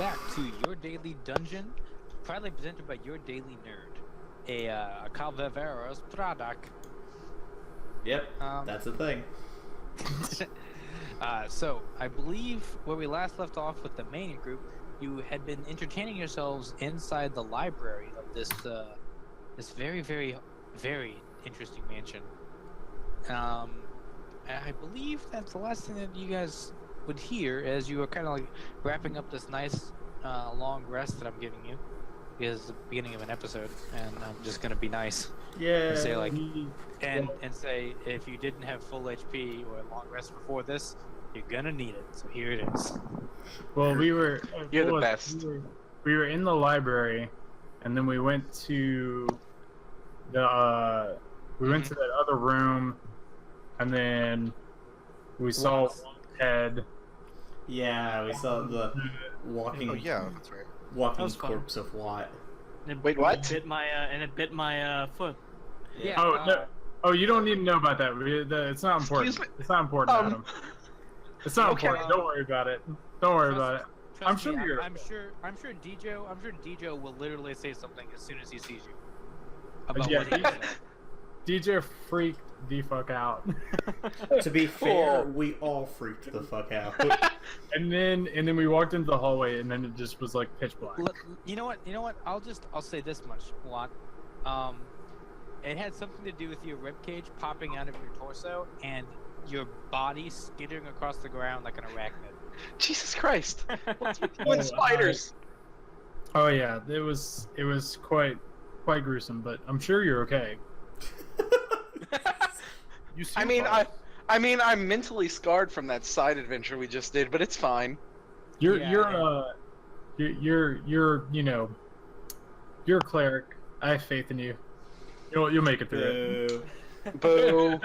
back to Your Daily Dungeon, proudly presented by Your Daily Nerd, a Calveveros product. Yep, that's the thing. So, I believe where we last left off with the main group, you had been entertaining yourselves inside the library of this very, very, very interesting mansion. I believe that's the last thing that you guys would hear as you were kind of like wrapping up this nice long rest that I'm giving you. Because it's the beginning of an episode, and I'm just gonna be nice. Yeah. And say like, and say if you didn't have full HP or a long rest before this, you're gonna need it. So here it is. Well, you're the best. We were in the library, and then we went to the went to that other room, and then we saw one head. Yeah, we saw the walking. Oh yeah, that's right. Walking corpse of Watt. Wait, what? It bit my foot. Yeah. Oh no! Oh, you don't need to know about that. It's not important. Excuse me? It's not important, Adam. It's not Okay. important. Don't worry about it. Don't worry about it. I'm sure me, you're. I'm sure Djo will literally say something as soon as he sees you. About Yeah, what he said. DJ freaked the fuck out. To be fair, we all freaked the fuck out. And then we walked into the hallway, and then it just was like pitch black. You know what? I'll say this much, Watt. It had something to do with your ribcage popping out of your torso and your body skittering across the ground like an arachnid. Jesus Christ! What's with you and spiders? Oh yeah, it was quite gruesome, but I'm sure you're okay. You I mean, I'm mentally scarred from that side adventure we just did, but it's fine. You're a cleric. I have faith in you. You'll make it through it. Boo.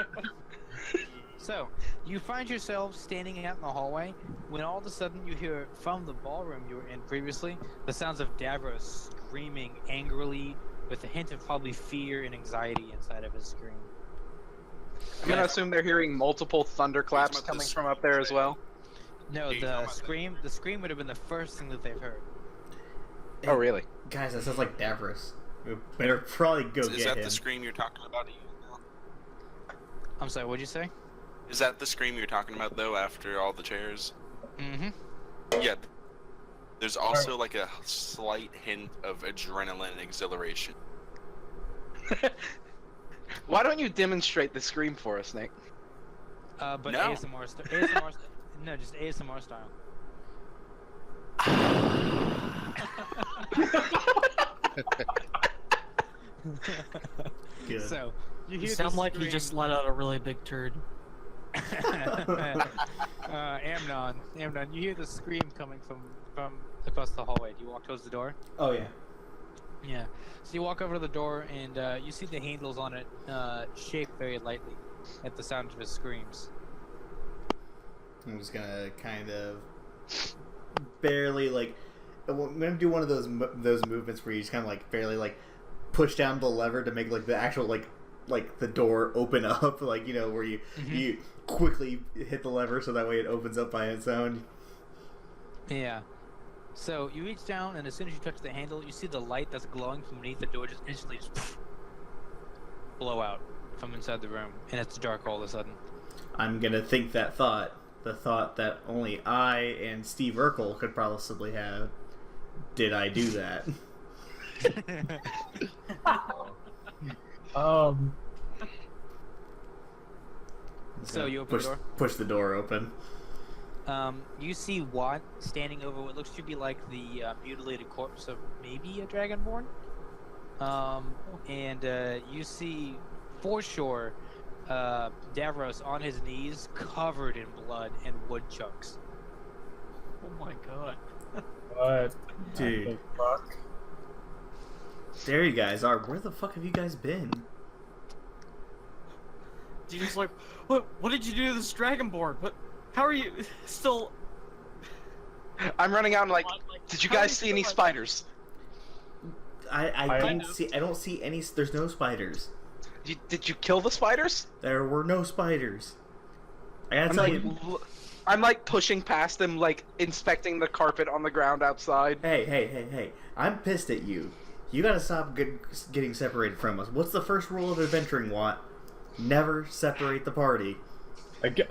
So, you find yourselves standing out in the hallway when all of a sudden you hear from the ballroom you were in previously the sounds of Davros screaming angrily with a hint of probably fear and anxiety inside of his scream. I'm gonna assume they're hearing multiple thunderclaps coming from up there as well. No, the scream would have been the first thing that they've heard. Oh, really? Guys, that sounds like Davros. We better probably go get him. Is that the scream you're talking about? I'm sorry, what'd you say? Is that the scream you're talking about, though, after all the chairs? Mm-hmm. Yeah. There's also, like, a slight hint of adrenaline and exhilaration. Why don't you demonstrate the scream for us, Nick? But No. ASMR no, just ASMR style. Good. So, you You hear sound the like you scream- just let out a really big turd. Amnon, you hear the scream coming from across the hallway. Do you walk towards the door? Oh yeah. Yeah. So you walk over to the door and you see the handles on it shake very lightly at the sound of his screams. I'm just gonna kind of barely like. I'm gonna do one of those movements where you just kind of like barely like push down the lever to make like the actual like the door open up, like, you know, where you you quickly hit the lever so that way it opens up by its own. Yeah. So you reach down, and as soon as you touch the handle, you see the light that's glowing from beneath the door just instantly just blow out from inside the room, and it's dark all of a sudden. I'm gonna think that thought, the thought that only I and Steve Urkel could possibly have. Did I do that? So you open the door? Push the door open. You see Watt standing over what looks to be like the mutilated corpse of maybe a dragonborn. And you see for sure Davros on his knees, covered in blood and woodchucks. Oh my god. What? Dude. The fuck? There you guys are. Where the fuck have you guys been? Dean's like, what did you do to this dragonborn? How are you still... I'm running out and like, did you guys see any spiders? I don't see any. There's no spiders. Did you kill the spiders? There were no spiders. I gotta tell you. I'm like pushing past them, like inspecting the carpet on the ground outside. Hey. I'm pissed at you. You gotta stop getting separated from us. What's the first rule of adventuring, Watt? Never separate the party.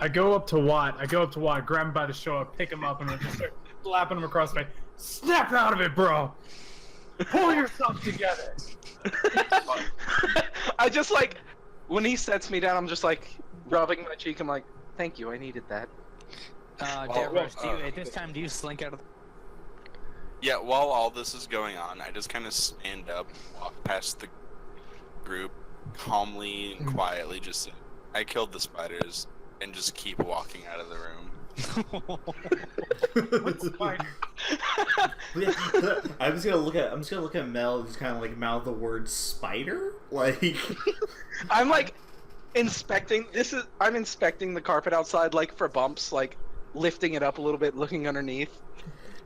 I go up to Watt, grab him by the shoulder, pick him up, and I just start slapping him across the face. Snap out of it, bro! Pull yourself together! I just like, when he sets me down, I'm just like, rubbing my cheek, I'm like, thank you, I needed that. Davros, at this time, do you slink out of the... Yeah, while all this is going on, I just kind of stand up, walk past the group, calmly and quietly just say, I killed the spiders, and just keep walking out of the room. What spider? I'm just gonna look at Mel and just kind of like mouth the word spider, like. I'm like inspecting. I'm inspecting the carpet outside, like for bumps, like lifting it up a little bit, looking underneath.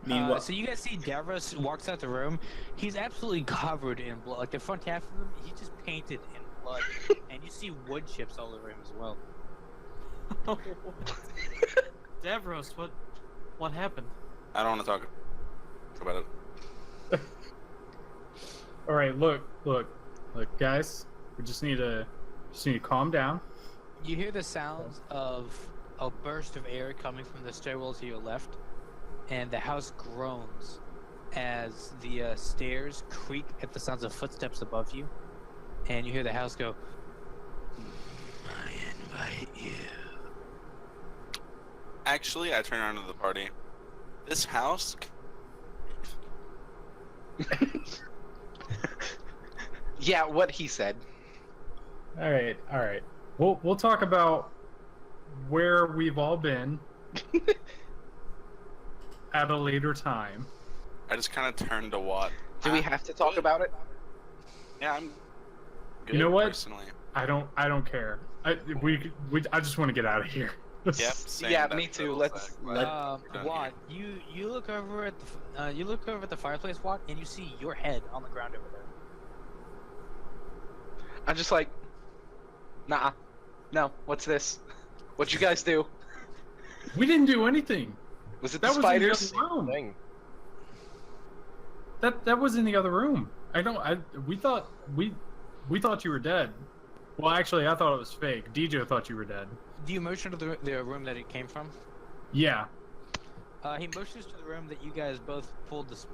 Meanwhile, so you guys see Davros walks out the room. He's absolutely covered in blood. Like the front half of him, he's just painted in blood, and you see wood chips all over him as well. Davros, what happened? I don't want to talk about it. All right, look, guys. We just need to calm down. You hear the sounds of a burst of air coming from the stairwell to your left, and the house groans as the stairs creak at the sounds of footsteps above you, and you hear the house go, I invite you. Actually, I turn around to the party. This house... Yeah, what he said. All right. We'll talk about where we've all been at a later time. I just kind of turned to Watt. Do we have to talk about it? Yeah, I'm good, You know what? personally. I don't care. I just want to get out of here. Yep, same, Yeah, that's me too, the let's- fact. Watt, Done you look over at the fireplace, Watt, and you see your head on the ground over there. I'm just like, nah, no. What's this? What'd you guys do? We didn't do anything. Was it That the was spiders? in the other room. That was in the other room. We thought you were dead. Well, actually, I thought it was fake. DJ thought you were dead. Do you motion to the room that it came from? Yeah. He motions to the room that you guys both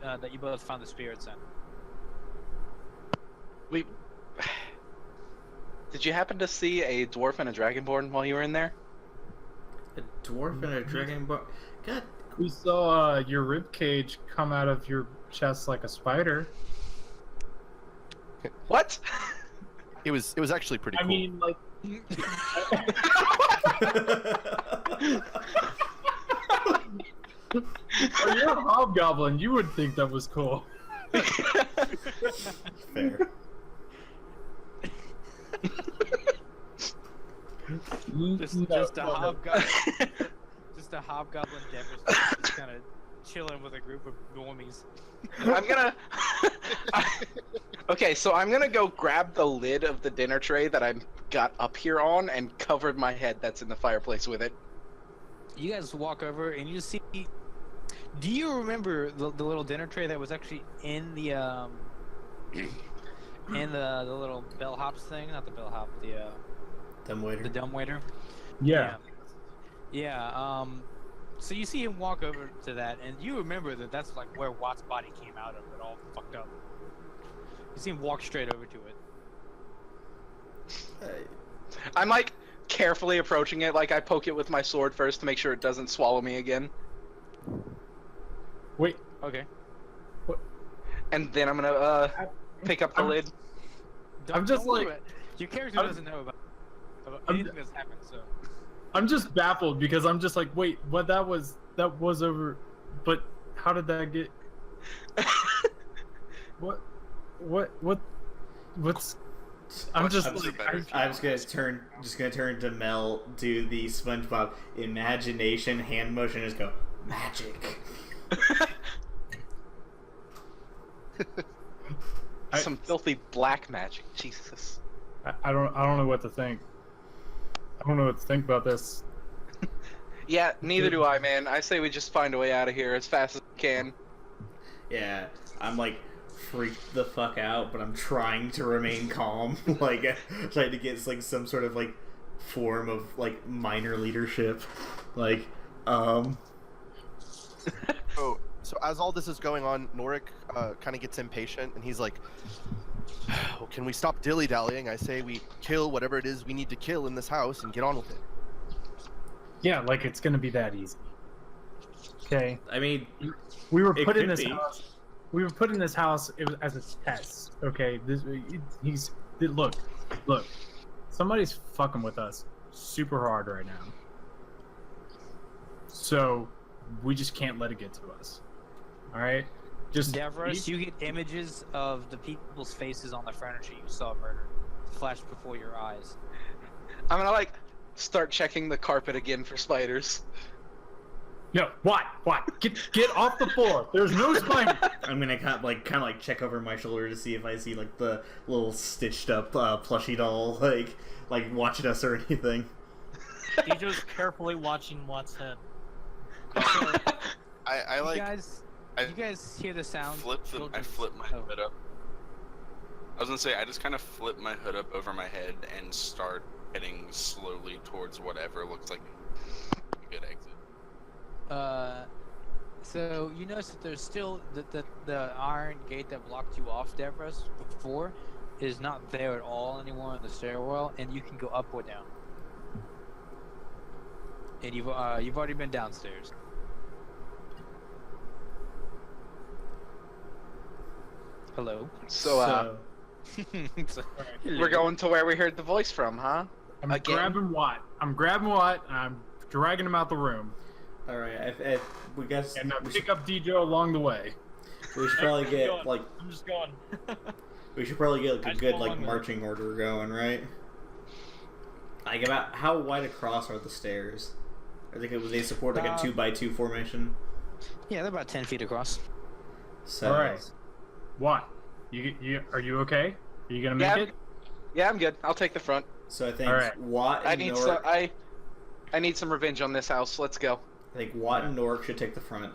that you both found the spirits in. Did you happen to see a dwarf and a dragonborn while you were in there? a dwarf and a dragonborn. God. We saw your rib cage come out of your chest like a spider. What? It was actually pretty cool. I mean, like. Well, you're a hobgoblin. You would think that was cool. Fair. Just a hobgoblin. Just a hobgoblin Devers just kind of chilling with a group of normies. I'm gonna. Okay, so I'm gonna go grab the lid of the dinner tray that I've got up here on and covered my head that's in the fireplace with it. You guys walk over and you see. Do you remember the little dinner tray that was actually in the in the little bellhops thing? Not the bellhop, the Dumbwaiter. the dumbwaiter. Yeah. Yeah. So you see him walk over to that, and you remember that that's like where Watt's body came out of, it all fucked up. You see him walk straight over to it. I'm like carefully approaching it, like I poke it with my sword first to make sure it doesn't swallow me again. Wait. Okay. And then I'm gonna pick up the lid. I'm just don't worry like- about it. Your character doesn't know about anything that's happened, so. I'm just baffled because I'm just like, wait, what? That was over, but how did that get? What's? I'm just like, I'm just gonna turn to Mel, do the SpongeBob imagination hand motion, and just go magic. Some filthy black magic. Jesus. I don't know what to think. I don't know what to think about this. Yeah, neither do I, man. I say we just find a way out of here as fast as we can. Yeah, I'm like freaked the fuck out, but I'm trying to remain calm. Like trying to get like some sort of like form of like minor leadership. Like, So as all this is going on, Norik kind of gets impatient, and he's like, well, "Can we stop dilly-dallying? I say we kill whatever it is we need to kill in this house and get on with it." Yeah, like it's gonna be that easy. Okay. I mean, We were It put in could this be. house. We were put in this house as a test. Okay. Look. Somebody's fucking with us super hard right now. So we just can't let it get to us. All right. Just Davros, you get images of the people's faces on the furniture you saw murdered flash before your eyes. I'm gonna like start checking the carpet again for spiders. No. What? Get off the floor. There's no spider. I'm gonna kind of check over my shoulder to see if I see like the little stitched up plushie doll like watching us or anything. Dijo's carefully watching Watt's head. I like. You guys hear the sound? I flip my hood up. I was gonna say, I just kind of flip my hood up over my head and start heading slowly towards whatever looks like a good exit. So you notice that there's still the iron gate that blocked you off, Davros, before, is not there at all anymore in the stairwell, and you can go up or down. And you've already been downstairs. Hello. So, we're going to where we heard the voice from, huh? I'm Again? grabbing Watt. I'm dragging him out the room. All right, if we guess And pick up Dijo along the way. we should probably get going. like I'm just going. we should probably get I like a just good go like along with marching order going, right? Like about how wide across are the stairs? I think they support like a 2x2 formation. Yeah, they're about 10 feet across. So All right. Watt, you are you okay? Are you gonna make it? Yeah, I'm good. I'll take the front. So I think All right. Watt and I need Norik, some. I need some revenge on this house. Let's go. I think Watt and Norik should take the front.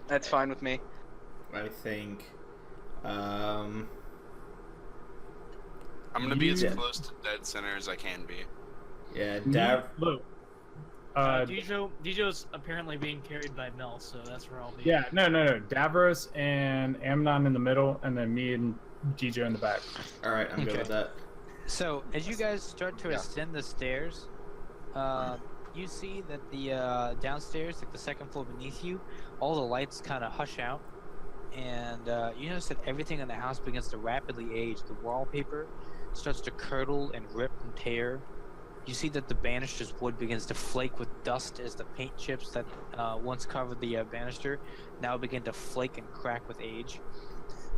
That's fine with me. I think. I'm gonna be as Yeah. close to dead center as I can be. Yeah, Dav. Look. Dijo's apparently being carried by Mel, so that's where I'll be. Yeah, no. Davros and Amnon in the middle, and then me and Dijo in the back. All right, I'm good Okay. with that. So as you guys start to ascend the stairs, you see that the downstairs, like the second floor beneath you, all the lights kind of hush out, and you notice that everything in the house begins to rapidly age. The wallpaper starts to curdle and rip and tear. You see that the banister's wood begins to flake with dust as the paint chips that once covered the banister now begin to flake and crack with age.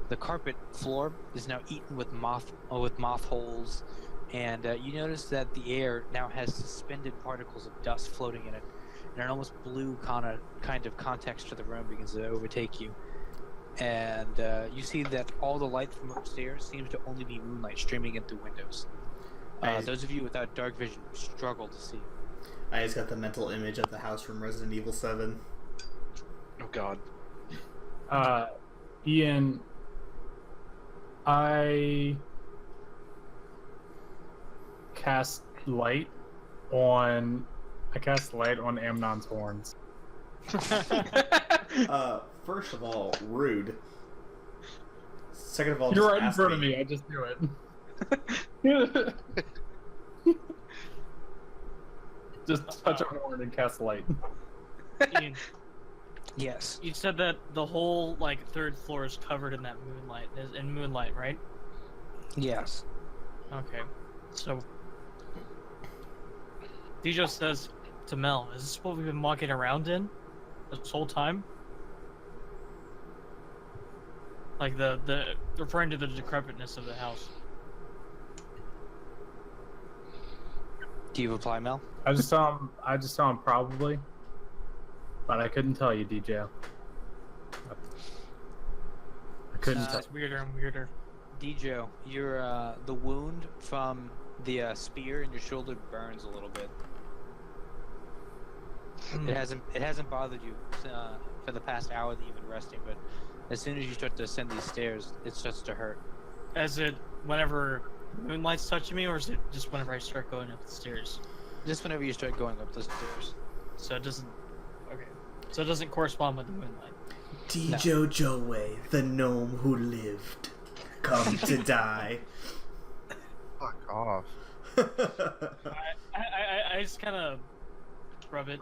The carpet floor is now eaten with moth holes, and you notice that the air now has suspended particles of dust floating in it, and an almost blue kind of context to the room begins to overtake you. And you see that all the light from upstairs seems to only be moonlight streaming in through windows. Those of you without dark vision struggle to see. I just got the mental image of the house from Resident Evil 7. Oh God. Ian, I cast light on Amnon's horns. First of all, rude. Second of all, You're just right in ask front of me. I just knew it. Just touch a horn and cast light. Ian, Yes. you said that the whole third floor is covered in that moonlight, right? Yes. Okay. So Dijo says to Mel, "Is this what we've been walking around in this whole time?" Like the referring to the decrepitness of the house. Do you reply, Mel? I just saw him probably, but I couldn't tell you, DJ. I couldn't tell. It's weirder and weirder. Dijo, your the wound from the spear in your shoulder burns a little bit. It hasn't bothered you for the past hour that you've been resting, but as soon as you start to ascend these stairs, it starts to hurt. Is it whenever moonlight's touching me, or is it just whenever I start going up the stairs? Just whenever you start going up the stairs. So it doesn't. Okay. So it doesn't correspond with the moonlight. Tijo Joey, the gnome who lived, come to die. Fuck off. I just kind of rub it.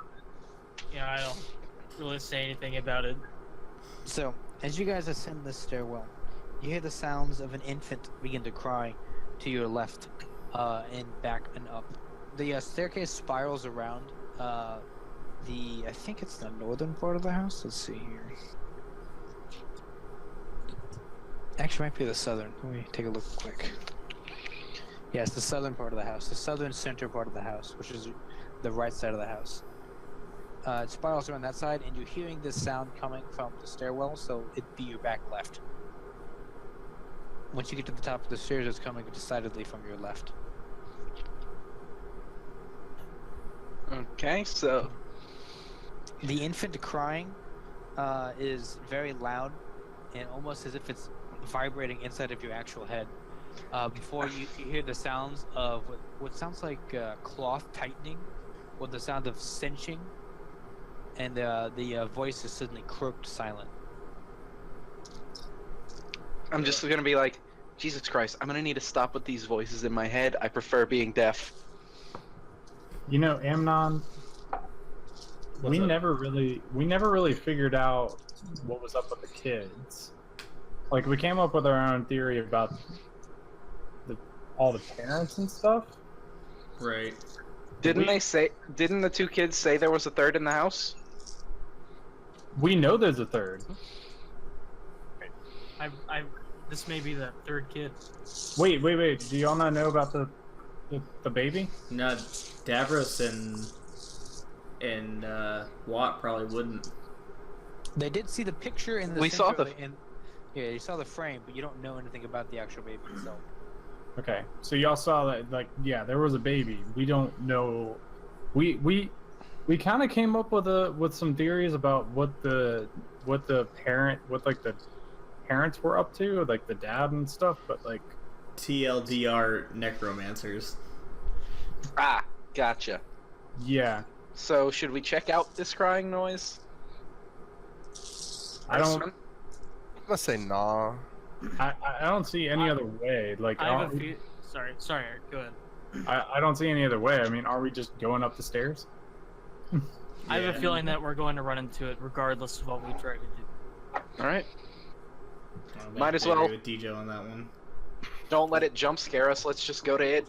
I don't really say anything about it. So, as you guys ascend this stairwell, you hear the sounds of an infant begin to cry to your left, and back and up. The staircase spirals around I think it's the northern part of the house. Let's see here. Actually, might be the southern. Let me take a look quick. Yeah, it's the southern part of the house. The southern center part of the house, which is the right side of the house. It spirals around that side, and you're hearing this sound coming from the stairwell, so it'd be your back left. Once you get to the top of the stairs, it's coming decidedly from your left. Okay, so The infant crying is very loud, and almost as if it's vibrating inside of your actual head. Before you hear the sounds of what sounds like cloth tightening, or the sound of cinching, and the voice is suddenly croaked silent. I'm just gonna be like, Jesus Christ, I'm gonna need to stop with these voices in my head. I prefer being deaf. Amnon, we up? never really figured out what was up with the kids. Like, we came up with our own theory about all the parents and stuff. Right. Didn't the two kids say there was a third in the house? We know there's a third. This may be the third kid. Wait. Do y'all not know about the baby? No, Davros and Watt probably wouldn't. They did see the picture in the We saw center yeah, you saw the frame, but you don't know anything about the actual baby itself. Okay, so y'all saw that, like, yeah, there was a baby. We don't know. We kind of came up with some theories about what the parents were up to, like the dad and stuff, but like TLDR necromancers. Ah, gotcha. yeah, So should we check out this crying noise? I don't I'm gonna say nah. I don't see any other way. Like, I have a few. Sorry, Eric, go ahead. I don't see any other way. I mean, are we just going up the stairs? I have a feeling that we're going to run into it regardless of what we try to do. All right. Might as well. with DJ on that one. Don't let it jump scare us. Let's just go to it.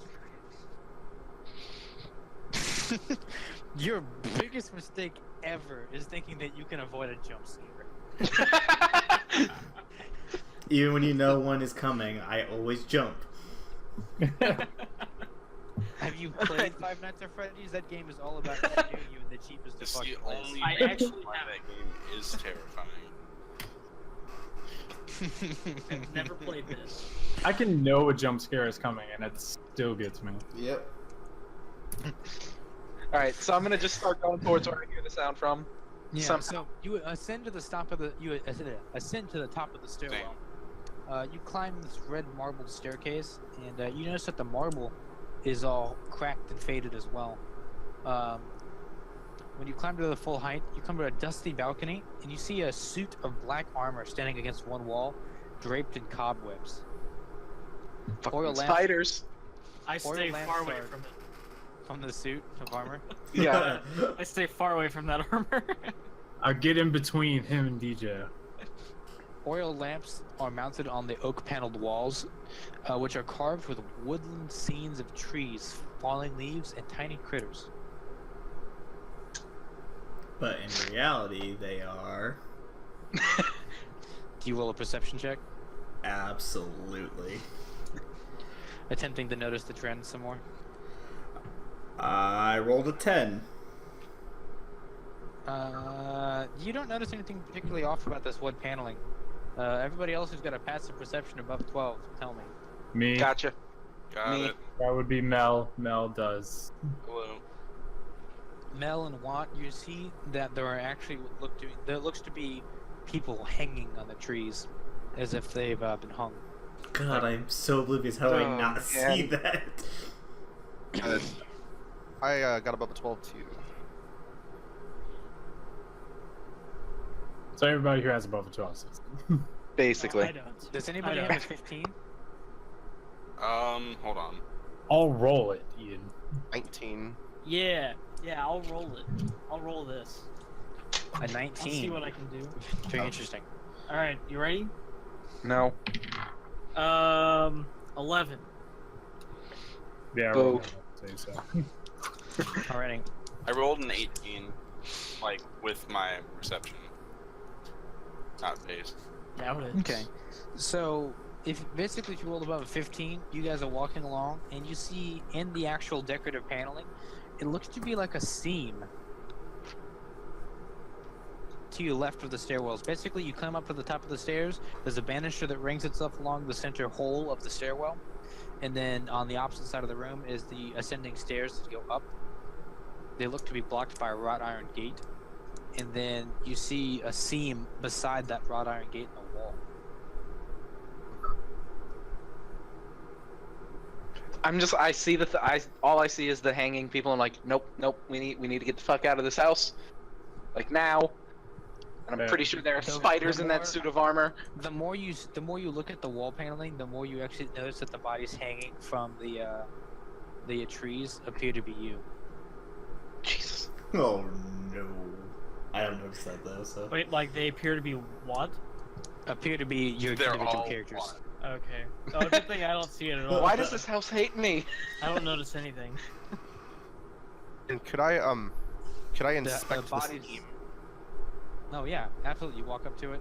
Your biggest mistake ever is thinking that you can avoid a jump scare. Even when you know one is coming, I always jump. Have you played Five Nights at Freddy's? That game is all about scaring you in the cheapest of It's the fucking only ways. I reason actually why have- that game is terrifying. I've never played this. I can know a jump scare is coming, and it still gets me. Yep. All right, so I'm gonna just start going towards where I hear the sound from. Yeah, so you ascend to the top of the top of the stairwell. You climb this red marbled staircase, and you notice that the marble is all cracked and faded as well. When you climb to the full height, you come to a dusty balcony, and you see a suit of black armor standing against one wall, draped in cobwebs. Oil lamps Spiders. I stay lamps far away are- from it. from the suit of armor. Yeah. I stay far away from that armor. I get in between him and DJ. Oil lamps are mounted on the oak-paneled walls, which are carved with woodland scenes of trees, falling leaves, and tiny critters. But in reality, they are Do you roll a perception check? absolutely. Attempting to notice the trend some more? I rolled a 10. You don't notice anything particularly off about this wood paneling. Everybody else who's got a passive perception above 12, tell me. Me, Gotcha. Got Me. it. that would be Mel. Mel does. Hello. Mel and Watt, you see that there are actually there looks to be people hanging on the trees, as if they've been hung. God, I'm so oblivious. How do I not see that? I got above a 12 too. So everybody who has above a 12 says. Basically. I don't. Does anybody I have don't. a 15? Hold on. I'll roll it, Ian. 19. Yeah, I'll roll it. I'll roll this. A I'll see 19. what I can do. Very interesting. All right, you ready? No. 11. Yeah, I Boo. rolled it, so. Alrighty. I rolled an 18, like with my perception, not base. Doubt it. Okay. So, if you rolled above a 15, you guys are walking along, and you see in the actual decorative paneling, it looks to be like a seam to your left of the stairwells. Basically, you climb up to the top of the stairs. There's a banister that rings itself along the center hole of the stairwell, and then on the opposite side of the room is the ascending stairs that go up. They look to be blocked by a wrought iron gate, and then you see a seam beside that wrought iron gate in the wall. I see all I see is the hanging people. I'm like, nope, we need to get the fuck out of this house, like now. And I'm pretty sure there are spiders in that suit of armor. The more you look at the wall paneling, the more you actually notice that the bodies hanging from the trees appear to be you. Jesus. Oh no. I don't notice that though, so. Wait, like they appear to be what? Appear to be your They're individual all characters. one. Okay. Oh, good thing I don't see it at all. Why does this house hate me? I don't notice anything. And could I inspect the bodies- steam? Oh yeah, absolutely. You walk up to it.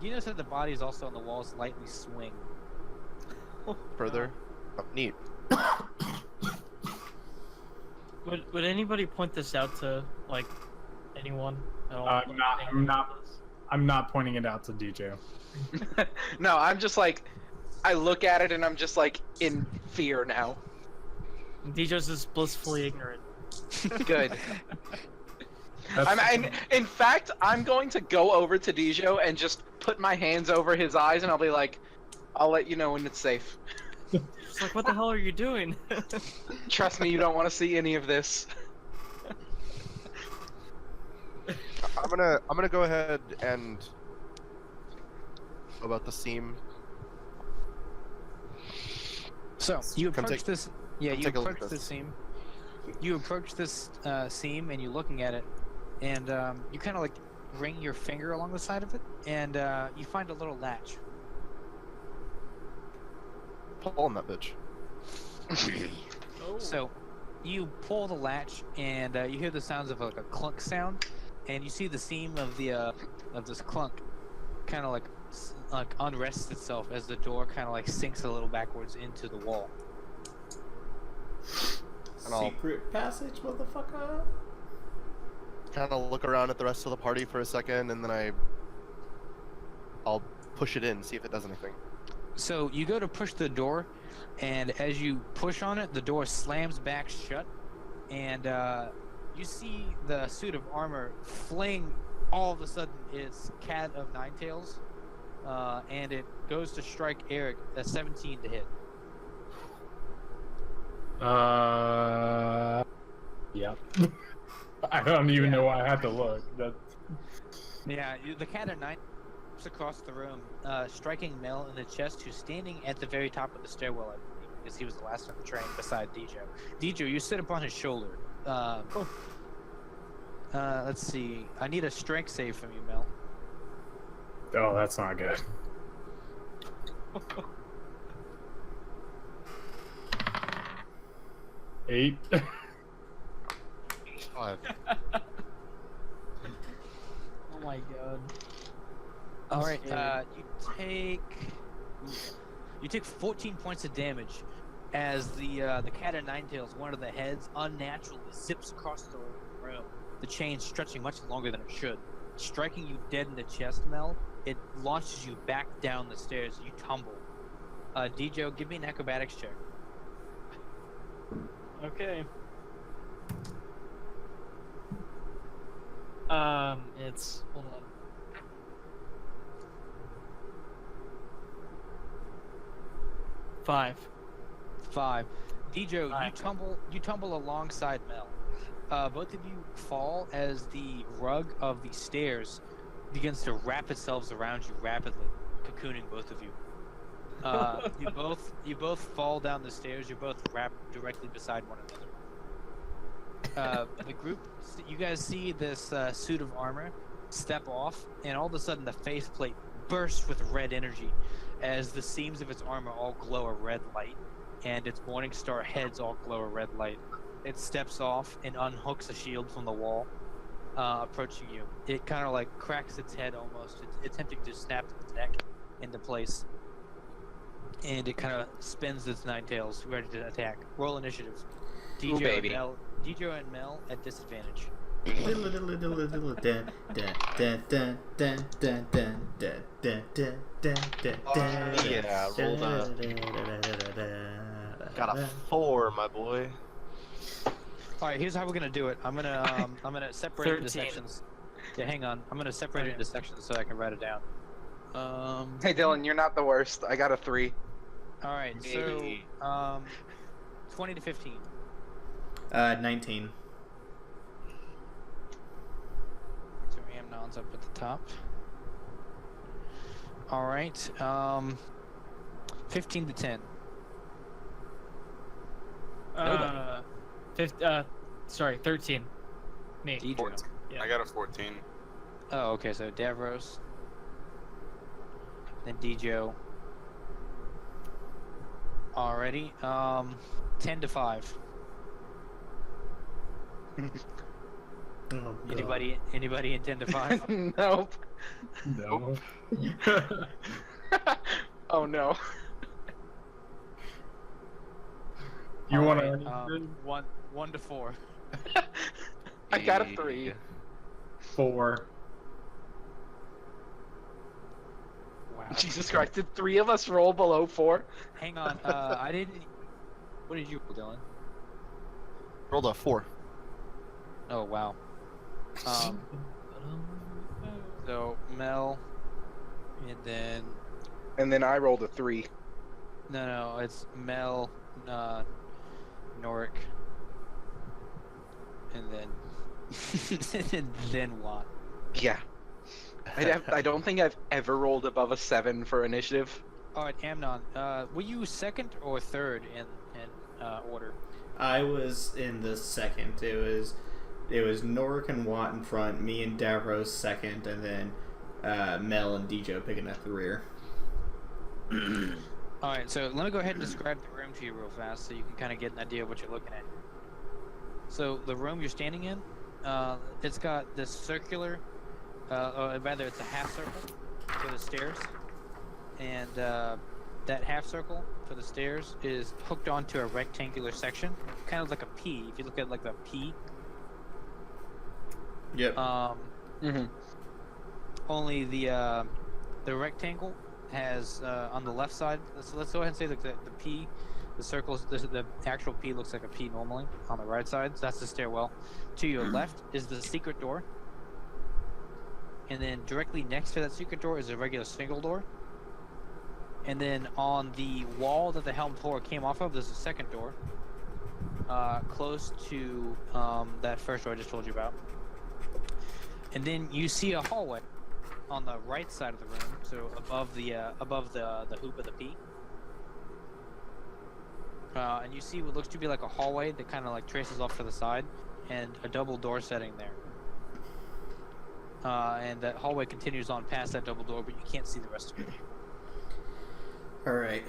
You notice that the bodies also on the walls lightly swing. Further? Oh, neat. Would anybody point this out to like anyone? At all? I'm not pointing it out to DJ. No, I'm just like, I look at it and I'm just like in fear now. DJ's just blissfully ignorant. Good. In fact, I'm going to go over to Dijo and just put my hands over his eyes and I'll be like, I'll let you know when it's safe. It's like, what the hell are you doing? Trust me, you don't want to see any of this. I'm gonna go ahead and about the seam. So you Come approach take- this. Yeah, you take a look approach at this this. seam. You approach this seam, and you're looking at it, and you kind of like ring your finger along the side of it, and you find a little latch. Pull on that bitch. Oh. So you pull the latch, and you hear the sounds of like a clunk sound, and you see the seam of the of this clunk kind of like unrests itself as the door kind of like sinks a little backwards into the wall. And I'll Secret passage, motherfucker. kind of look around at the rest of the party for a second, and then I'll push it in, see if it does anything. So you go to push the door, and as you push on it, the door slams back shut, and you see the suit of armor fling all of a sudden its cat of nine tails, and it goes to strike Eric a 17 to hit. Yeah. I don't even know why I had to look. Yeah, the cat of nine across the room, striking Mel in the chest, who's standing at the very top of the stairwell, I believe, because he was the last on the train beside Dijo. Dijo, you sit upon his shoulder. Let's see. I need a strength save from you, Mel. Oh, that's not good. Eight. 5. Oh my god. All right. Scary. You take 14 points of damage as the cat of nine tails, one of the heads, unnaturally zips across the room. The chain stretching much longer than it should, striking you dead in the chest, Mel. It launches you back down the stairs. You tumble. Dijo, give me an acrobatics check. Okay. It's hold on. Five. 5. Dijo, you tumble alongside Mel. Both of you fall as the rug of the stairs begins to wrap itself around you rapidly, cocooning both of you. You both fall down the stairs. You're both wrapped directly beside one another. The group, you guys see this suit of armor step off, and all of a sudden the faceplate bursts with red energy as the seams of its armor all glow a red light, and its Morning Star heads all glow a red light. It steps off and unhooks a shield from the wall, approaching you. It kind of like cracks its head almost, attempting to snap its neck into place. And it kind of spins its 9 tails, ready to attack. Roll initiative. DJ and Mel at disadvantage. Yeah, rolled got a 4, my boy. All right, here's how we're gonna do it. I'm gonna separate it into 13. sections. Yeah, hang on. I'm gonna separate it into sections so I can write it down. Hey Dylan, you're not the worst. I got a 3. All right, so 20 to 15. 19. So Amnon's up at the top. All right, 15 to 10. Sorry, 13. Me. DJ. 14. Yeah. I got a 14. Oh, okay. So Davros, then Dijo. Alrighty. 10 to 5. Oh, Anybody in 10 to 5? Nope. No. Oh no. You want Alright, to 1 to 4. I got a 3. 4? Wow. Jesus Christ, did 3 of us roll below 4? Hang on. I didn't. What did you roll, Dylan? Rolled a 4. Oh wow. So Mel, and then And then I rolled a 3. no, it's Mel, Noric, and then and then Watt. Yeah. I don't think I've ever rolled above a 7 for initiative. All right, Amnon. Were you second or third in order? I was in the second. It was Norik and Watt in front, me and Davros second, and then Mel and Dijo picking up the rear. All right, so let me go ahead and describe the room to you real fast, so you can kind of get an idea of what you're looking at. So the room you're standing in, it's got this circular, or rather, it's a half circle for the stairs, and that half circle for the stairs is hooked onto a rectangular section, kind of like a P. If you look at like the P. Yep. Only the rectangle has on the left side. So let's go ahead and say that the P, the circles, the actual P looks like a P normally on the right side. So that's the stairwell. To your left is the secret door, and then directly next to that secret door is a regular single door. And then on the wall that the helm floor came off of, there's a second door, close to that first door I just told you about. And then you see a hallway on the right side of the room, so above the hoop of the P. And you see what looks to be like a hallway that kind of like traces off to the side, and a double door setting there. And that hallway continues on past that double door, but you can't see the rest of it. All right.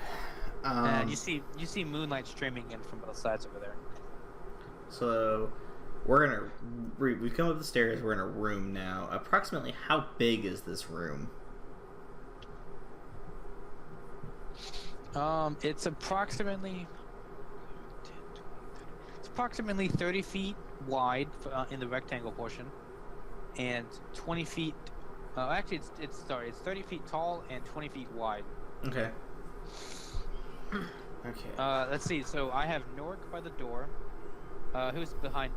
And you see moonlight streaming in from both sides over there. So we've come up the stairs. We're in a room now. Approximately how big is this room? It's approximately 30 feet wide in the rectangle portion, and 20 feet. Actually, it's 30 feet tall and 20 feet wide. Okay. Okay. Let's see. So I have Norik by the door. Who's beside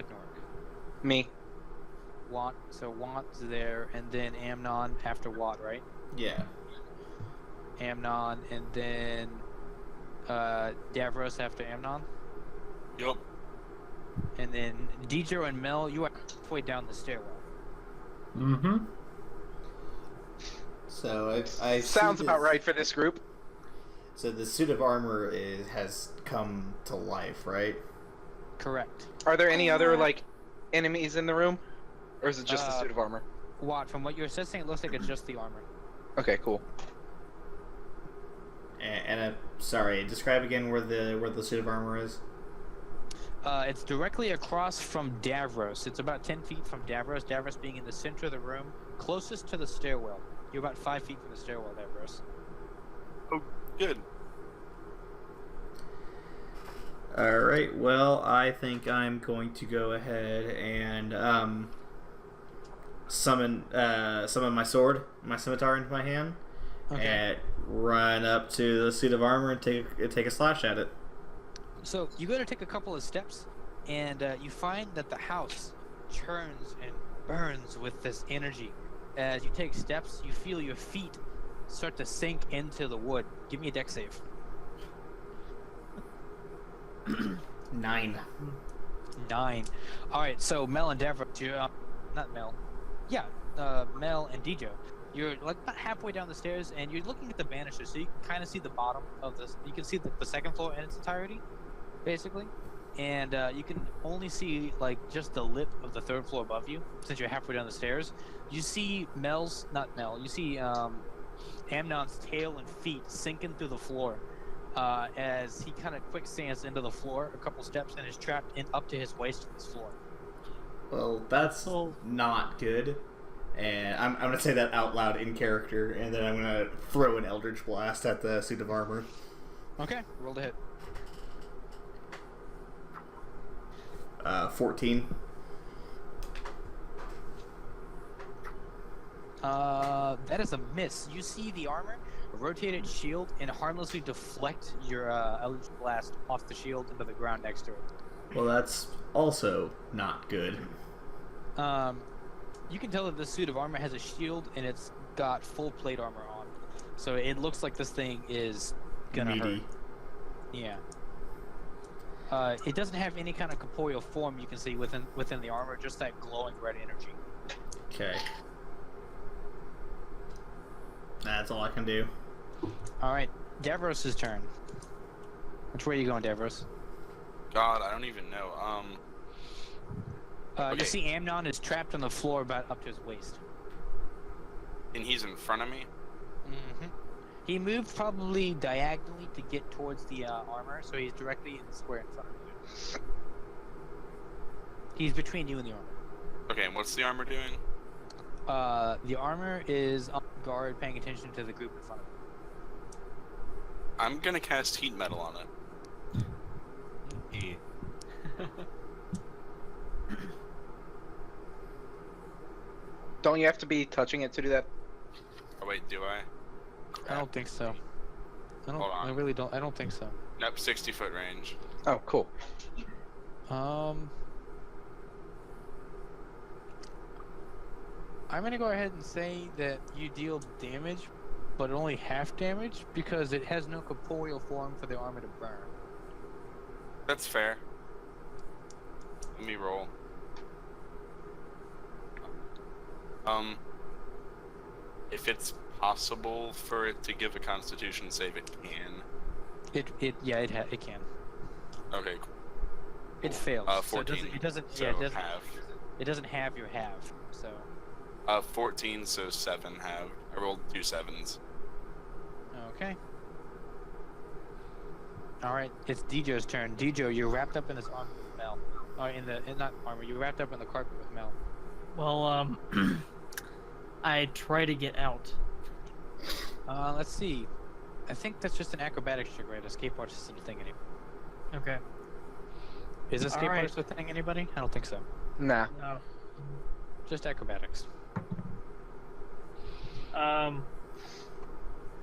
Norik? Me. Watt. So Watt's there, and then Amnon after Watt, right? Yeah. Amnon, and then Davros after Amnon, Yup. and then Deidre and Mel. You are halfway down the stairwell. Mm-hmm. So I Sounds see about this- right for this group. So the suit of armor has come to life, right? Correct. Are there any other like enemies in the room, or is it just the suit of armor? Watt, from what you're assessing, it looks like it's just the armor. Okay, cool. And sorry, describe again where the suit of armor is. It's directly across from Davros. It's about 10 feet from Davros. Davros being in the center of the room, closest to the stairwell. You're about 5 feet from the stairwell, Davros. Oh, good. All right. Well, I think I'm going to go ahead and summon my sword, my scimitar into my hand, and run up to the suit of armor and take a slash at it. So you go to take a couple of steps, and you find that the house churns and burns with this energy. As you take steps, you feel your feet start to sink into the wood. Give me a dex save. 9. 9. All right, so Mel and Deborah, not Mel. Yeah, Mel and Dejo. You're like about halfway down the stairs, and you're looking at the banisters, so you can kind of see the bottom of this. You can see the second floor in its entirety, basically, and you can only see like just the lip of the third floor above you, since you're halfway down the stairs. You see You see Amnon's tail and feet sinking through the floor. As he kind of quicksands into the floor a couple steps and is trapped up to his waist in this floor. Well, that's not good. And I'm going to say that out loud in character, and then I'm going to throw an Eldritch Blast at the suit of armor. Okay, roll to hit. 14. That is a miss. You see the armor, a rotated shield, and harmlessly deflect your Eldritch Blast off the shield into the ground next to it. Well, that's also not good. You can tell that this suit of armor has a shield, and it's got full plate armor on. So it looks like this thing is gonna hurt. Meaty. Yeah. It doesn't have any kind of corporeal form you can see within the armor, just that glowing red energy. Okay. That's all I can do. Alright, Davros' turn. Which way are you going, Davros? God, I don't even know. You Okay. see Amnon is trapped on the floor about up to his waist. And he's in front of me? Mm-hmm. He moved probably diagonally to get towards the armor, so he's directly in the square in front of you. He's between you and the armor. Okay, and what's the armor doing? The armor is on guard, paying attention to the group in front of him. I'm gonna cast heat metal on it. Don't you have to be touching it to do that? Oh wait, do I? I don't think so. Hold on. I really don't. I don't think so. Nope, 60-foot range. Oh, cool. I'm gonna go ahead and say that you deal damage, but only half damage because it has no corporeal form for the armor to burn. That's fair. Let me roll. If it's possible for it to give a Constitution save, it can. It can. Okay, cool. It fails. 14. So it doesn't. So Yeah, it doesn't. half. It doesn't have your half. So. 14, so 7 have. I rolled 2 7s. Okay. All right, it's Dejo's turn. Dejo, you're wrapped up in this armor with Mel. Not armor. You're wrapped up in the carpet with Mel. Well, I try to get out. Let's see. I think that's just an acrobatics check, right? Escape artist isn't a thing anymore. Okay. Is escape All right. artist a thing, anybody? I don't think so. Nah. No. Just acrobatics.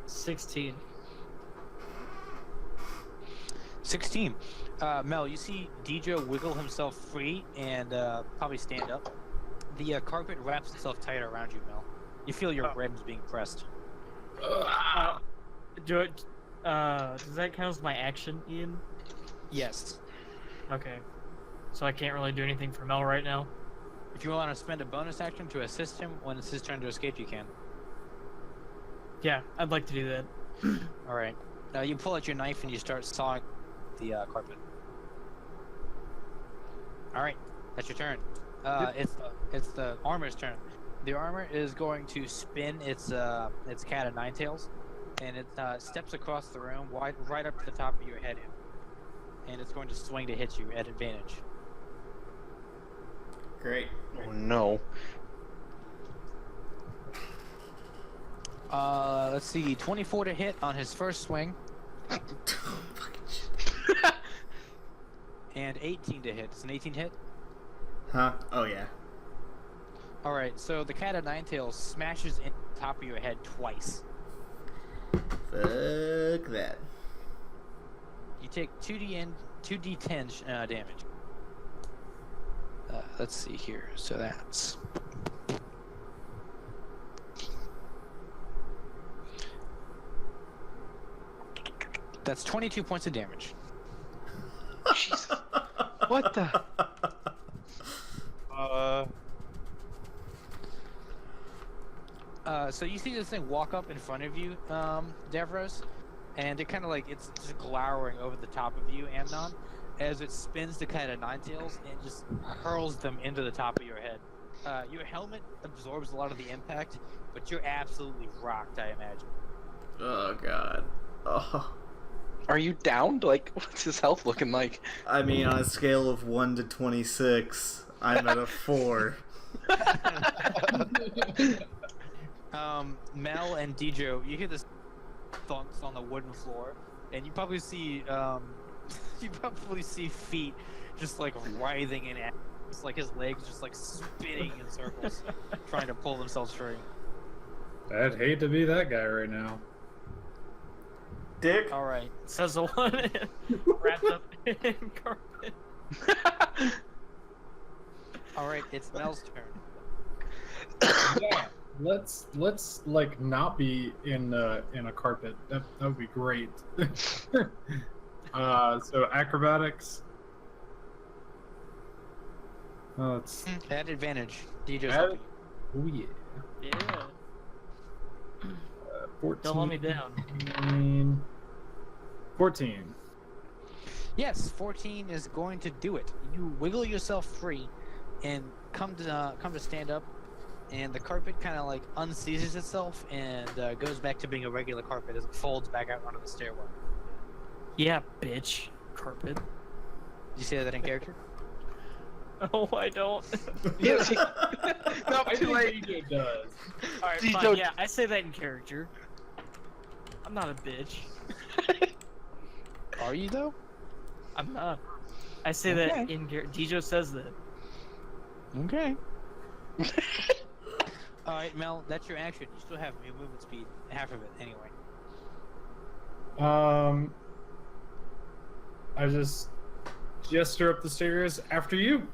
16. 16. Mel, you see Dejo wiggle himself free and probably stand up. The carpet wraps itself tight around you, Mel. You feel your ribs being pressed. Does that count as my action, Ian? Yes. Okay. So I can't really do anything for Mel right now. If you want to spend a bonus action to assist him when it's his turn to escape, you can. Yeah, I'd like to do that. All right. You pull out your knife and you start sawing the carpet. All right, that's your turn. It's the armor's turn. The armor is going to spin its cat of nine tails, and it steps across the room, right up to the top of your head, and it's going to swing to hit you at advantage. Great. Oh no. Let's see, 24 to hit on his first swing, and 18 to hit. It's an 18 hit. Huh? Oh yeah. All right, so the cat of nine tails smashes in the top of your head twice. Fuck that. You take 2d10 damage. Let's see here. So that's 22 points of damage. Jesus. What the? So you see this thing walk up in front of you, Davros, and it kind of like it's just glowering over the top of you, Amnon, as it spins the kind of nine tails and just hurls them into the top of your head. Your helmet absorbs a lot of the impact, but you're absolutely rocked, I imagine. Oh god. Oh. Are you downed? Like, what's his health looking like? I mean, on a scale of 1 to 26, I'm at a 4. Mel and Dejo, you hear this thunks on the wooden floor, and you probably see feet just like writhing in it. It's like his legs just like spinning in circles, trying to pull themselves free. I'd hate to be that guy right now. Dick. All right. Says the one wrapped up in carpet. All right, it's Mel's turn. Yeah, let's like not be in a carpet. That would be great. So acrobatics. Oh, it's At advantage. DJ's At- helping oh you. yeah. Yeah. 14. Don't let me down. 14. Yes, 14 is going to do it. You wiggle yourself free, and come to stand up, and the carpet kind of like unseizes itself and goes back to being a regular carpet as it folds back out onto the stairwell. Yeah, bitch. Carpet. Did you say that in character? Oh, I don't. Yes. No, I too think late. DJ does. Alright, Dejo- fine. Yeah, I say that in character. I'm not a bitch. Are you though? I'm not. I say that in character. Dejo says that. Okay. All right, Mel, that's your action. You still have your movement speed, half of it anyway. I just gesture up the stairs after you.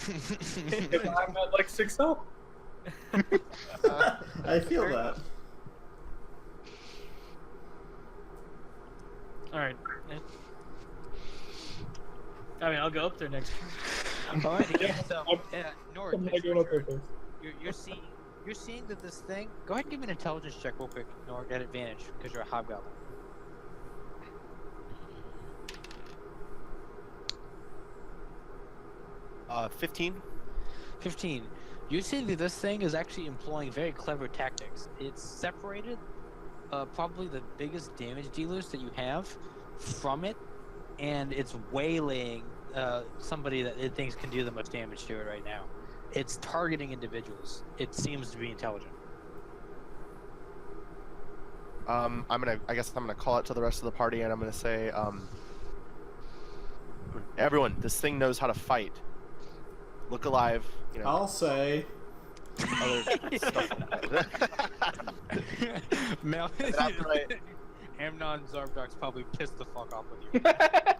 If I'm at like 6 health. I feel that. Alright. I mean, I'll go up there next. All right, again, so Nord, I'm not going up there first. you're seeing that this thing. Go ahead and give me an intelligence check real quick, Nord, at advantage because you're a hobgoblin. 15. 15. You see that this thing is actually employing very clever tactics. It's separated probably the biggest damage dealers that you have from it, and it's waylaying somebody that it thinks can do the most damage to it right now. It's targeting individuals. It seems to be intelligent. I guess I'm gonna call it to the rest of the party, and I'm gonna say, everyone, this thing knows how to fight. Look alive, you know. I'll say. Other stuff like that. Mel, That's right. Amnon Zarbdok's probably pissed the fuck off with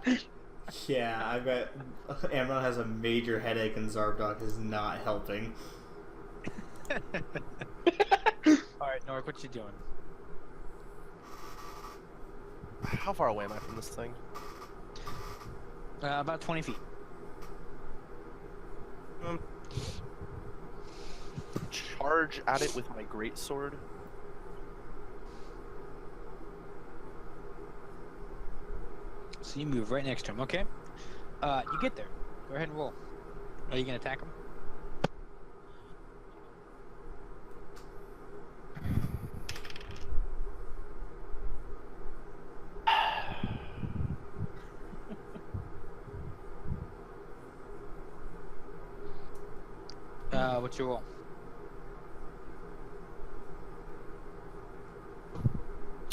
you. Yeah, I bet Amnon has a major headache and Zarbdok is not helping. Alright, Norik, what you doing? How far away am I from this thing? About 20 feet. Charge at it with my greatsword. So you move right next to him, okay? You get there. Go ahead and roll. Are you gonna attack him? What's your roll?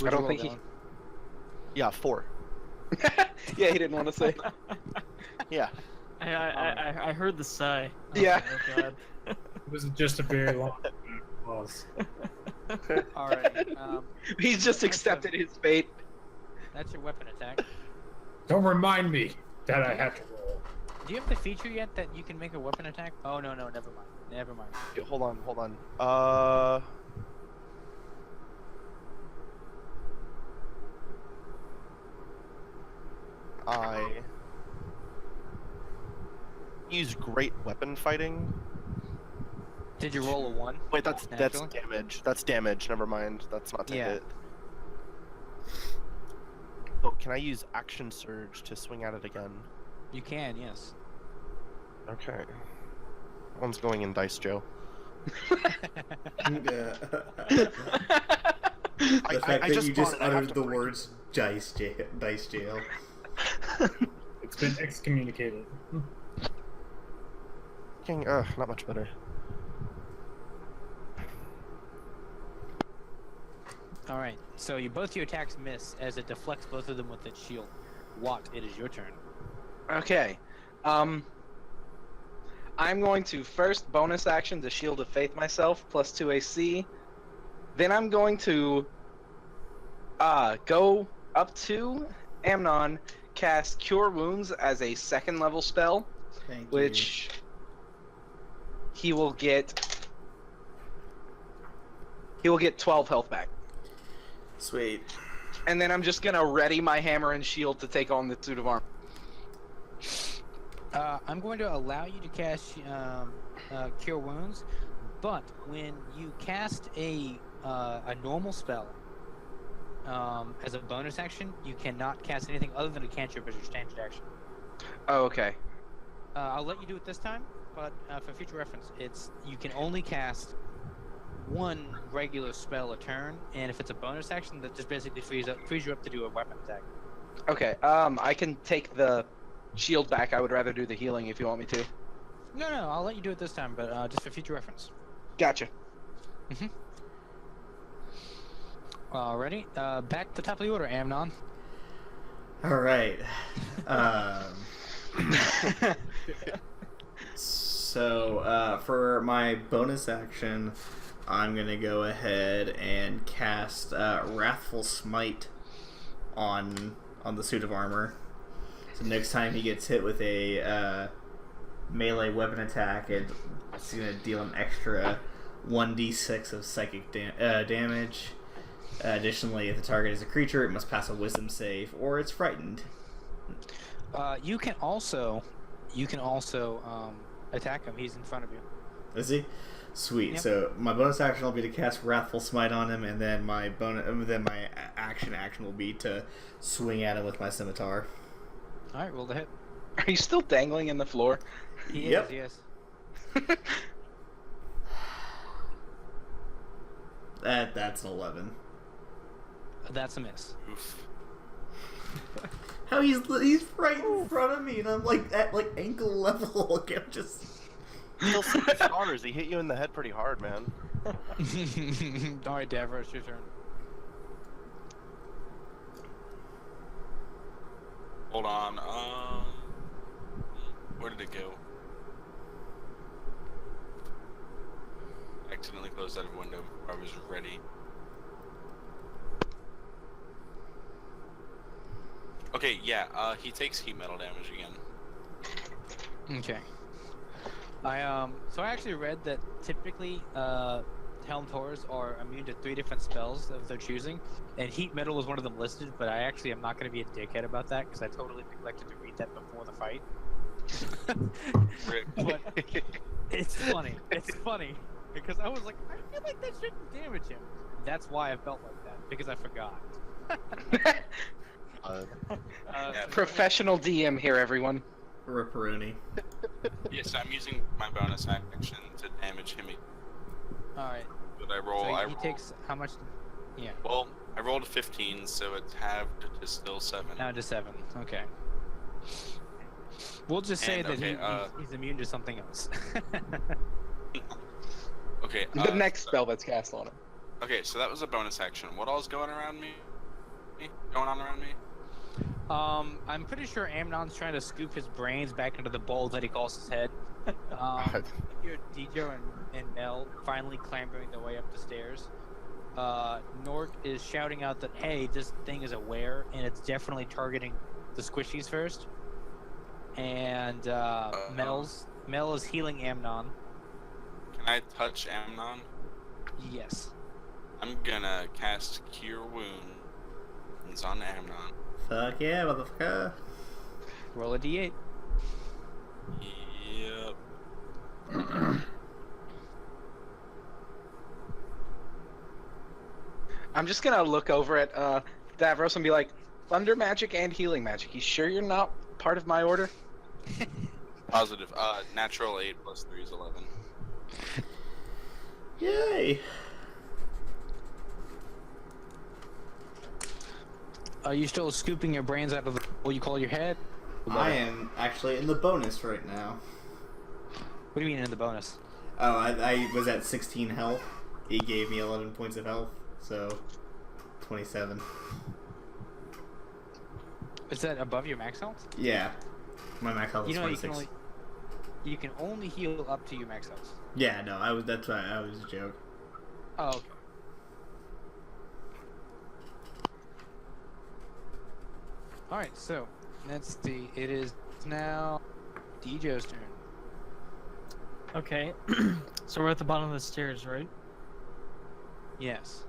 I don't think he. Yeah, 4. Yeah, he didn't want to say. Yeah. I heard the sigh. Yeah. Oh god. It was just a very long pause. Alright, He's just accepted his fate. that's your weapon attack. Don't remind me that I have to roll. Do you have the feature yet that you can make a weapon attack? Oh, no, never mind. Never mind. Okay, hold on. I use great weapon fighting. Did you roll a 1? Wait, that's Naturally? damage. That's damage. Never mind. That's not to Yeah. hit. Oh, can I use action surge to swing at it again? You can, yes. Okay. One's going in Dice Joe. The I fact that you just bought it, I have uttered to the break words dice jail. It's been excommunicated. Not much better. Alright, so both your attacks miss as it deflects both of them with its shield. Watt, it is your turn. Okay. I'm going to first bonus action to Shield of Faith myself, +2 AC. Then I'm going to go up to Amnon, cast Cure Wounds as a 2nd level spell, Thank which he will get 12 health back. you. Sweet. And then I'm just gonna ready my hammer and shield to take on the suit of armor. I'm going to allow you to cast Cure Wounds, but when you cast a normal spell as a bonus action, you cannot cast anything other than a cantrip as your standard action. Oh, okay. I'll let you do it this time, but for future reference, you can only cast one regular spell a turn, and if it's a bonus action, that just basically frees you up to do a weapon attack. Okay. I can take the shield back. I would rather do the healing if you want me to. No, I'll let you do it this time, but just for future reference. Gotcha. Alrighty, back to the top of the order, Amnon. Alright. So, for my bonus action, I'm gonna go ahead and cast Wrathful Smite on the suit of armor. So next time he gets hit with a melee weapon attack, it's gonna deal an extra 1d6 of psychic damage. Additionally, if the target is a creature, it must pass a Wisdom save, or it's frightened. You can also attack him. He's in front of you. Is he? Sweet. Yep. So my bonus action will be to cast Wrathful Smite on him, and then my action will be to swing at him with my scimitar. All right, roll the hit. Are you still dangling in the floor? He Yep. is, yes. That's an 11. That's a miss. Oof. How he's right in front of me, and I'm like at ankle level. Like, I'm just. Still 6 stars. He hit you in the head pretty hard, man. All right, Davros, your turn. Hold on. Where did it go? Accidentally closed out of a window before I was ready. Okay, yeah, he takes heat metal damage again. Okay. So I actually read that typically, Helmed Horrors are immune to 3 different spells of their choosing, and heat metal was one of them listed. But I actually am not going to be a dickhead about that because I totally neglected to read that before the fight. But it's funny. It's funny because I was like, I feel like that shouldn't damage him. That's why I felt like that because I forgot. Professional DM here, everyone. Ripperoni. Yes, I'm using my bonus action to damage him. All right. But I roll. So he takes how much? Yeah. Well, I rolled a 15, so it's halved to still 7. Now to 7. Okay. We'll just say And, that he's immune to something else. Okay. The next spell that's cast on him. Okay, so that was a bonus action. What all's going around me? Going on around me? I'm pretty sure Amnon's trying to scoop his brains back into the bowl that he calls his head. You're DJ and Mel finally clambering their way up the stairs. Nork is shouting out that, hey, this thing is aware, and it's definitely targeting the squishies first. And Mel is healing Amnon. Can I touch Amnon? Yes. I'm gonna cast Cure Wounds on Amnon. Fuck yeah, motherfucker. Roll a d8. Yep. I'm just gonna look over at Davros and be like, thunder magic and healing magic. You sure you're not part of my order? Positive. Natural 8 plus 3 is 11. Yay! Are you still scooping your brains out of the what you call your head? I am actually in the bonus right now. What do you mean in the bonus? Oh, I was at 16 health. He gave me 11 points of health, so 27. Is that above your max health? Yeah. My max health is 26. You can only heal up to your max health. Yeah, no, that's why I was a joke. Oh, okay. Alright, so it is now DJ's turn. Okay. So we're at the bottom of the stairs, right? Yes.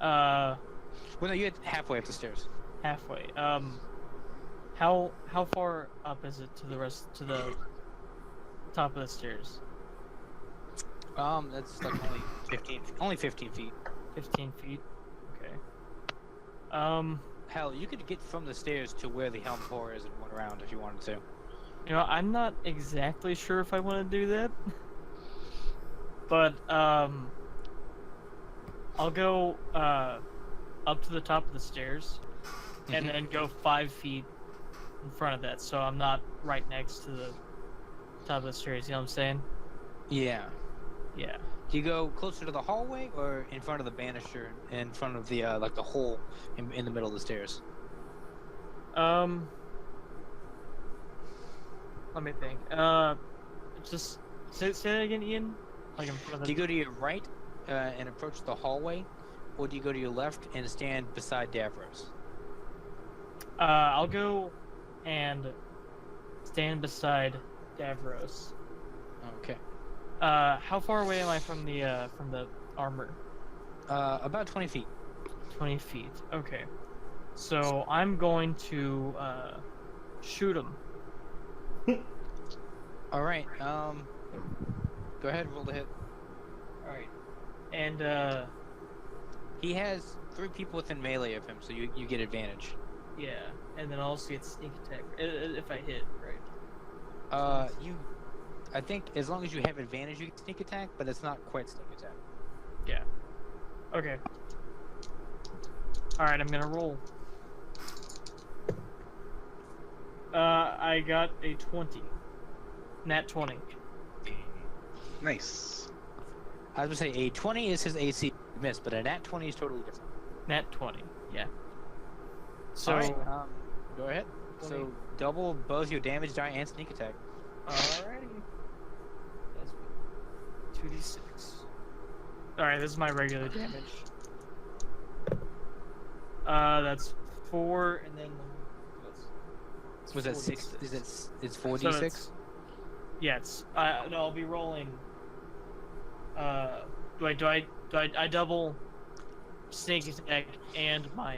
Uh, Well, no, you had halfway up the stairs. halfway. How far up is it to the top of the stairs? That's like only 15 feet. 15 feet. Okay. Hell, you could get from the stairs to where the helm core is in one round if you wanted to. You know, I'm not exactly sure if I want to do that. But, I'll go, up to the top of the stairs, and then go 5 feet in front of that, so I'm not right next to the top of the stairs, you know what I'm saying? Yeah. Yeah. Do you go closer to the hallway or in front of the banister, in front of the, like the hole in the middle of the stairs? Let me think. Just say that again, Ian? Like in front of Do you go to your right and approach the hallway, or do you go to your left and stand beside Davros? I'll go and stand beside Davros. Okay. How far away am I from the armor? About 20 feet. 20 feet. Okay. So I'm going to shoot him. All right. Go ahead, roll the hit. All right. And He has 3 people within melee of him, so you get advantage. yeah, and then I'll also get sneak attack if I hit, right? I think as long as you have advantage, you get sneak attack, but it's not quite sneak attack. Yeah. Okay. All right, I'm gonna roll. I got a 20. Nat 20. Nice. I was gonna say a 20 is his AC miss, but a nat 20 is totally different. Nat 20. Yeah. So. All right, go ahead. 20. So double both your damage die and sneak attack. Alrighty. That's 2d6. Alright, this is my regular damage. That's 4, and then Was that 6? Is it? It's 4d6. Yeah, it's. No, I'll be rolling. Do I double sneak attack and my.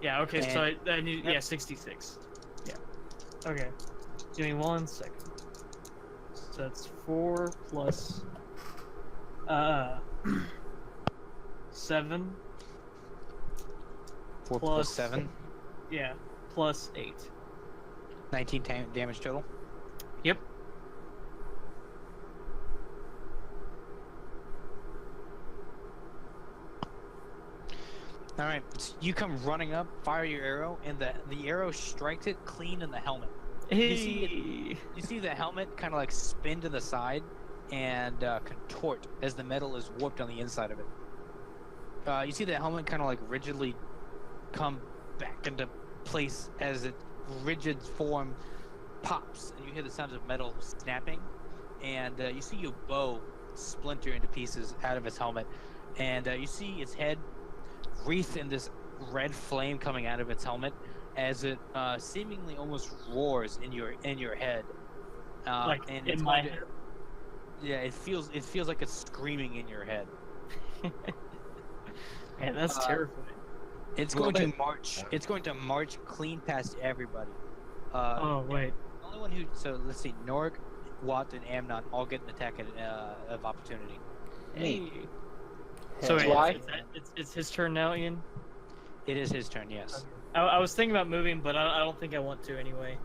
Yeah. Okay. And, so I need. Yeah, 66. Yeah. Okay. Give me 1 second. So that's 4 plus. 7. 4 plus 7. Yeah. Plus 8. 19 damage total. Yep. All right, so you come running up, fire your arrow, and the arrow strikes it clean in the helmet. Hey. You see the helmet kind of like spin to the side and contort as the metal is warped on the inside of it. You see the helmet kind of like rigidly come back into place as its rigid form pops, and you hear the sounds of metal snapping, and you see your bow splinter into pieces out of its helmet, and you see its head wreathed in this red flame coming out of its helmet as it seemingly almost roars in your head. Like and in it's my going to- head? Yeah, it feels like it's screaming in your head. Man, that's terrifying. It's going to march. It's going to march clean past everybody. Oh wait. The only one who. So let's see. Norik, Watt, and Amnon all get an attack of opportunity. Hey. So wait, Why? it's his turn now, Ian. It is his turn. Yes. I was thinking about moving, but I don't think I want to anyway.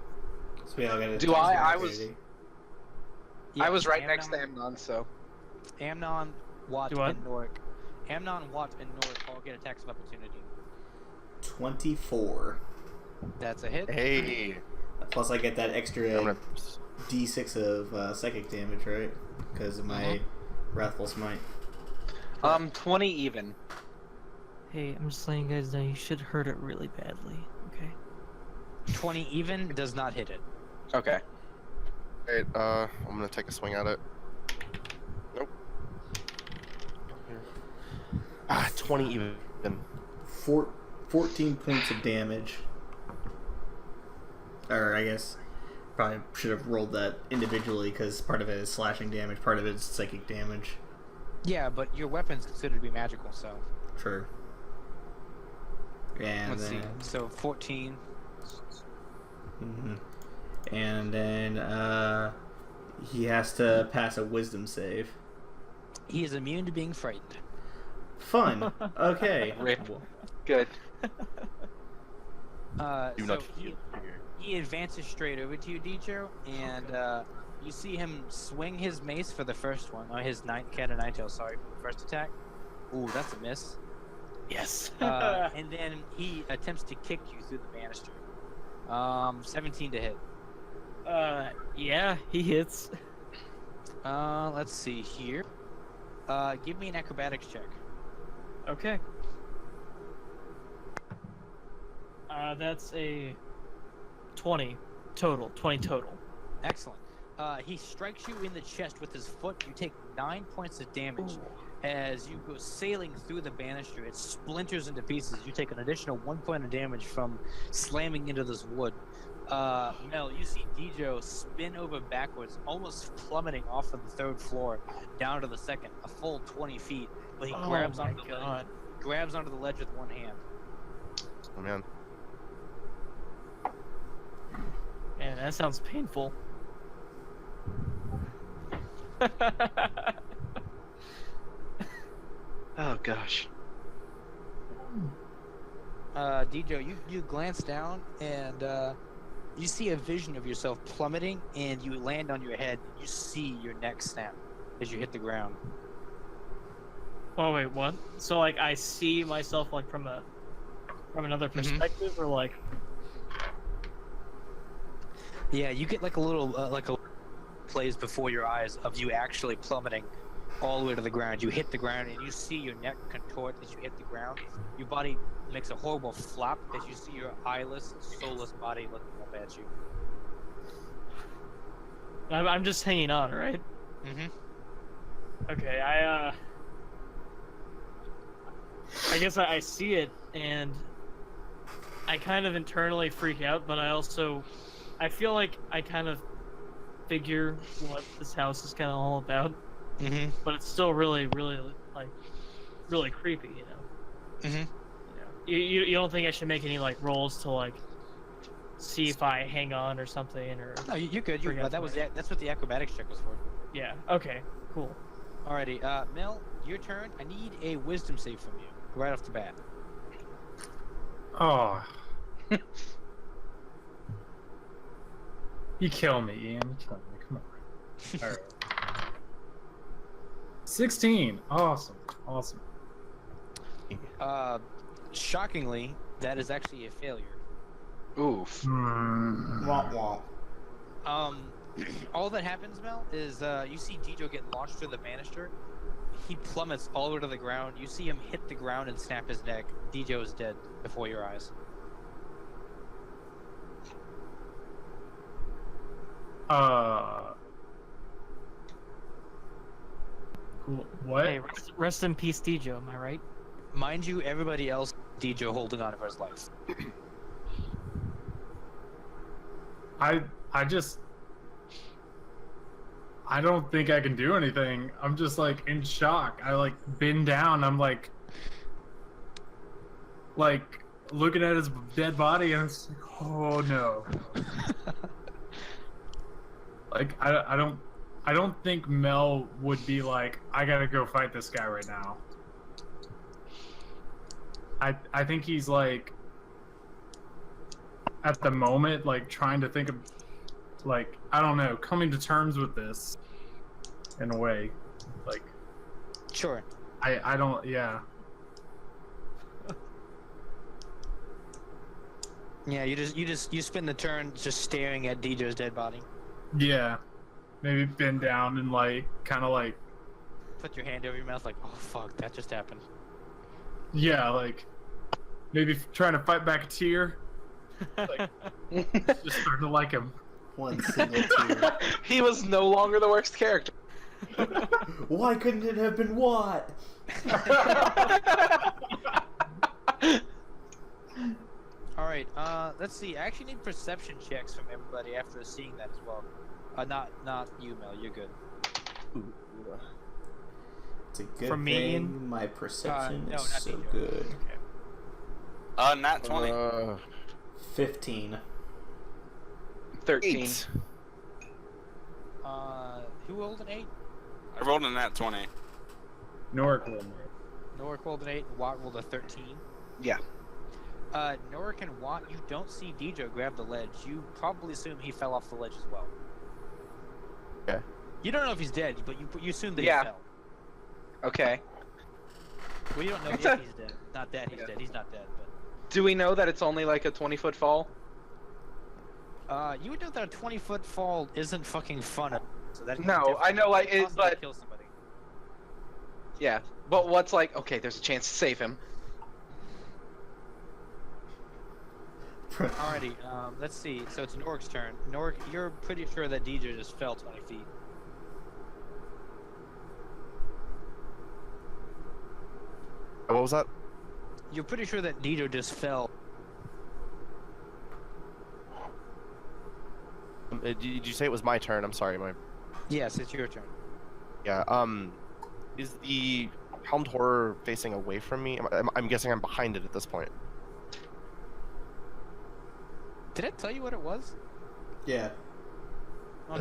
So we all got Do I was Yeah, right next to Amnon, so Amnon, Watt, Do what? and Norik. Amnon, Watt, and Norik all get attacks of opportunity. 24. That's a hit. Hey. Plus I get that extra I'm gonna... d6 of psychic damage, right? Because of my Wrathful Smite. 20 even. Hey, I'm just letting you guys know you should hurt it really badly. Okay. 20 even does not hit it. Okay. Alright, I'm gonna take a swing at it. Nope. 20 even. 14 points of damage. Or I guess probably should have rolled that individually because part of it is slashing damage, part of it is psychic damage. Yeah, but your weapon's considered to be magical, so. True. And Let's see. then, So 14. And then he has to pass a wisdom save. He is immune to being frightened. Fun. Okay. Rip. Good. Do So not he advances straight over to you, Dicho, and you see him swing his mace for the first one. His cat of nine-tail, sorry, for the first attack. Ooh, that's a miss. Yes. And then he attempts to kick you through the banister. 17 to hit. Yeah, he hits. Let's see here. Give me an acrobatics check. Okay. That's a 20 total. 20 total. Excellent. He strikes you in the chest with his foot. You take 9 points of damage. As you go sailing through the banister, it splinters into pieces. You take an additional 1 point of damage from slamming into this wood. Mel, you see Dijo spin over backwards, almost plummeting off of the 3rd floor down to the 2nd, a full 20 feet. But he grabs onto the ledge with one hand. Oh man. Man, that sounds painful. Oh gosh. Dijo, you glance down and you see a vision of yourself plummeting, and you land on your head. You see your neck snap as you hit the ground. Oh wait, what? So like I see myself like from another perspective, or like? Yeah, you get like a little plays before your eyes of you actually plummeting all the way to the ground. You hit the ground and you see your neck contort as you hit the ground. Your body makes a horrible flop as you see your eyeless, soulless body looking up at you. I'm just hanging on, right? Okay, I guess I see it, and I kind of internally freak out, but I feel like I kind of figure what this house is kind of all about. Mm-hmm. But it's still really, really, like, really creepy, you know? Mm-hmm. You don't think I should make any, like, rolls to, like, see if I hang on or something, or... No, you're good. You're, forget that's what the acrobatics check was for. Yeah, okay, cool. Alrighty, Mel, your turn. I need a wisdom save from you, right off the bat. Oh. You kill me, Ian. You kill me. Come on. All right. 16. Awesome. Awesome. Shockingly, that is actually a failure. Oof. Womp womp. All that happens, Mel, is you see Dijo get launched through the banister. He plummets all the way to the ground. You see him hit the ground and snap his neck. Dijo is dead before your eyes. What? Hey, rest in peace, Dijo, am I right? Mind you, everybody else, Dijo holding on for his life. I don't think I can do anything. I'm just like in shock. I like bend down. I'm like looking at his dead body, and it's like, oh no. Like I don't think Mel would be like, I gotta go fight this guy right now. I think he's like at the moment like trying to think of like, I don't know, coming to terms with this in a way. Like Sure. I don't, yeah. Yeah, you spend the turn just staring at Dijo's dead body. Yeah. Maybe bend down and like kind of like, Put your hand over your mouth like, oh fuck, that just happened. yeah, like maybe trying to fight back a tear. Like just starting to like him. One single tear. He was no longer the worst character. Why couldn't it have been Watt? Alright, let's see. I actually need perception checks from everybody after seeing that as well. Not you, Mel. You're good. Ooh. It's a good For me, thing Ian? my perception no, is not so Dijo. good. Okay. Nat 20. 15. 13. 8. Who rolled an 8? I rolled a nat 20. Norik will. Norik rolled an 8, and Watt rolled a 13. Yeah. Norik and Watt, you don't see Dijo grab the ledge. You probably assume he fell off the ledge as well. Okay. You don't know if he's dead, but you assume that Yeah. he fell. Okay. Well, you don't know It's if a- he's dead. Not that he's Yeah. dead. He's not dead, Do we know that it's only like a 20-foot fall? but you would know that a 20-foot fall isn't fucking fun. So that No, I know, like, it, possibly but kill somebody. yeah. But what's like? Okay, there's a chance to save him. Alrighty, let's see. So it's Norik's turn. Norik, you're pretty sure that Dijo just fell 20 feet. What was that? You're pretty sure that Dijo just fell. Did you say it was my turn? I'm sorry, my. Yes, it's your turn. Yeah. Is the helmed horror facing away from me? I'm guessing I'm behind it at this point. Did I tell you what it was? Yeah,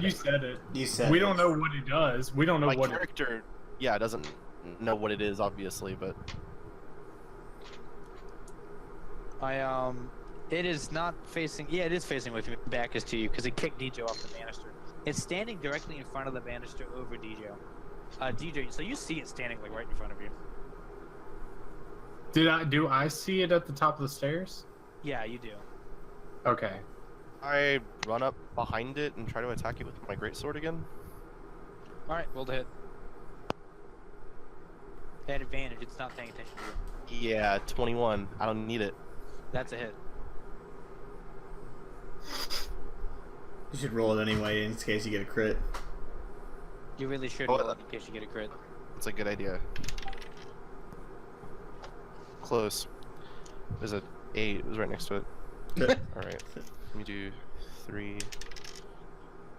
You said it. you said We it. don't know what he does. We don't know My what. character, yeah, doesn't know what it is, obviously, but It is not facing. Yeah, it is facing with you. Back is to you because it kicked Dijo off the banister. It's standing directly in front of the banister over Dijo. Dijo, so you see it standing like right in front of you. Do I see it at the top of the stairs? Yeah, you do. Okay. I run up behind it and try to attack it with my greatsword again. All right, roll to hit. At advantage, it's not paying attention to you. Yeah, 21. I don't need it. That's a hit. You should roll it anyway in case you get a crit. You really should Oh, roll it in case you get a crit. It's a good idea. Close. There's a 8. It was right next to it. Alright, let me do 3,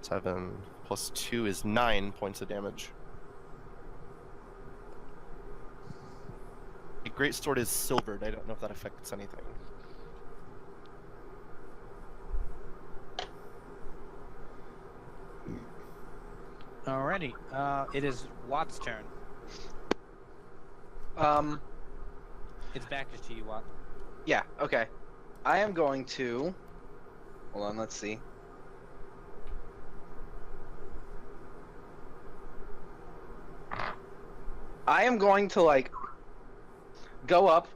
7, plus 2 is 9 points of damage. The greatsword is silvered. I don't know if that affects anything. Alrighty. It is Watt's turn. It's back to you, Watt. Yeah, okay. I am going to... Hold on, let's see. I am going to, like, go up,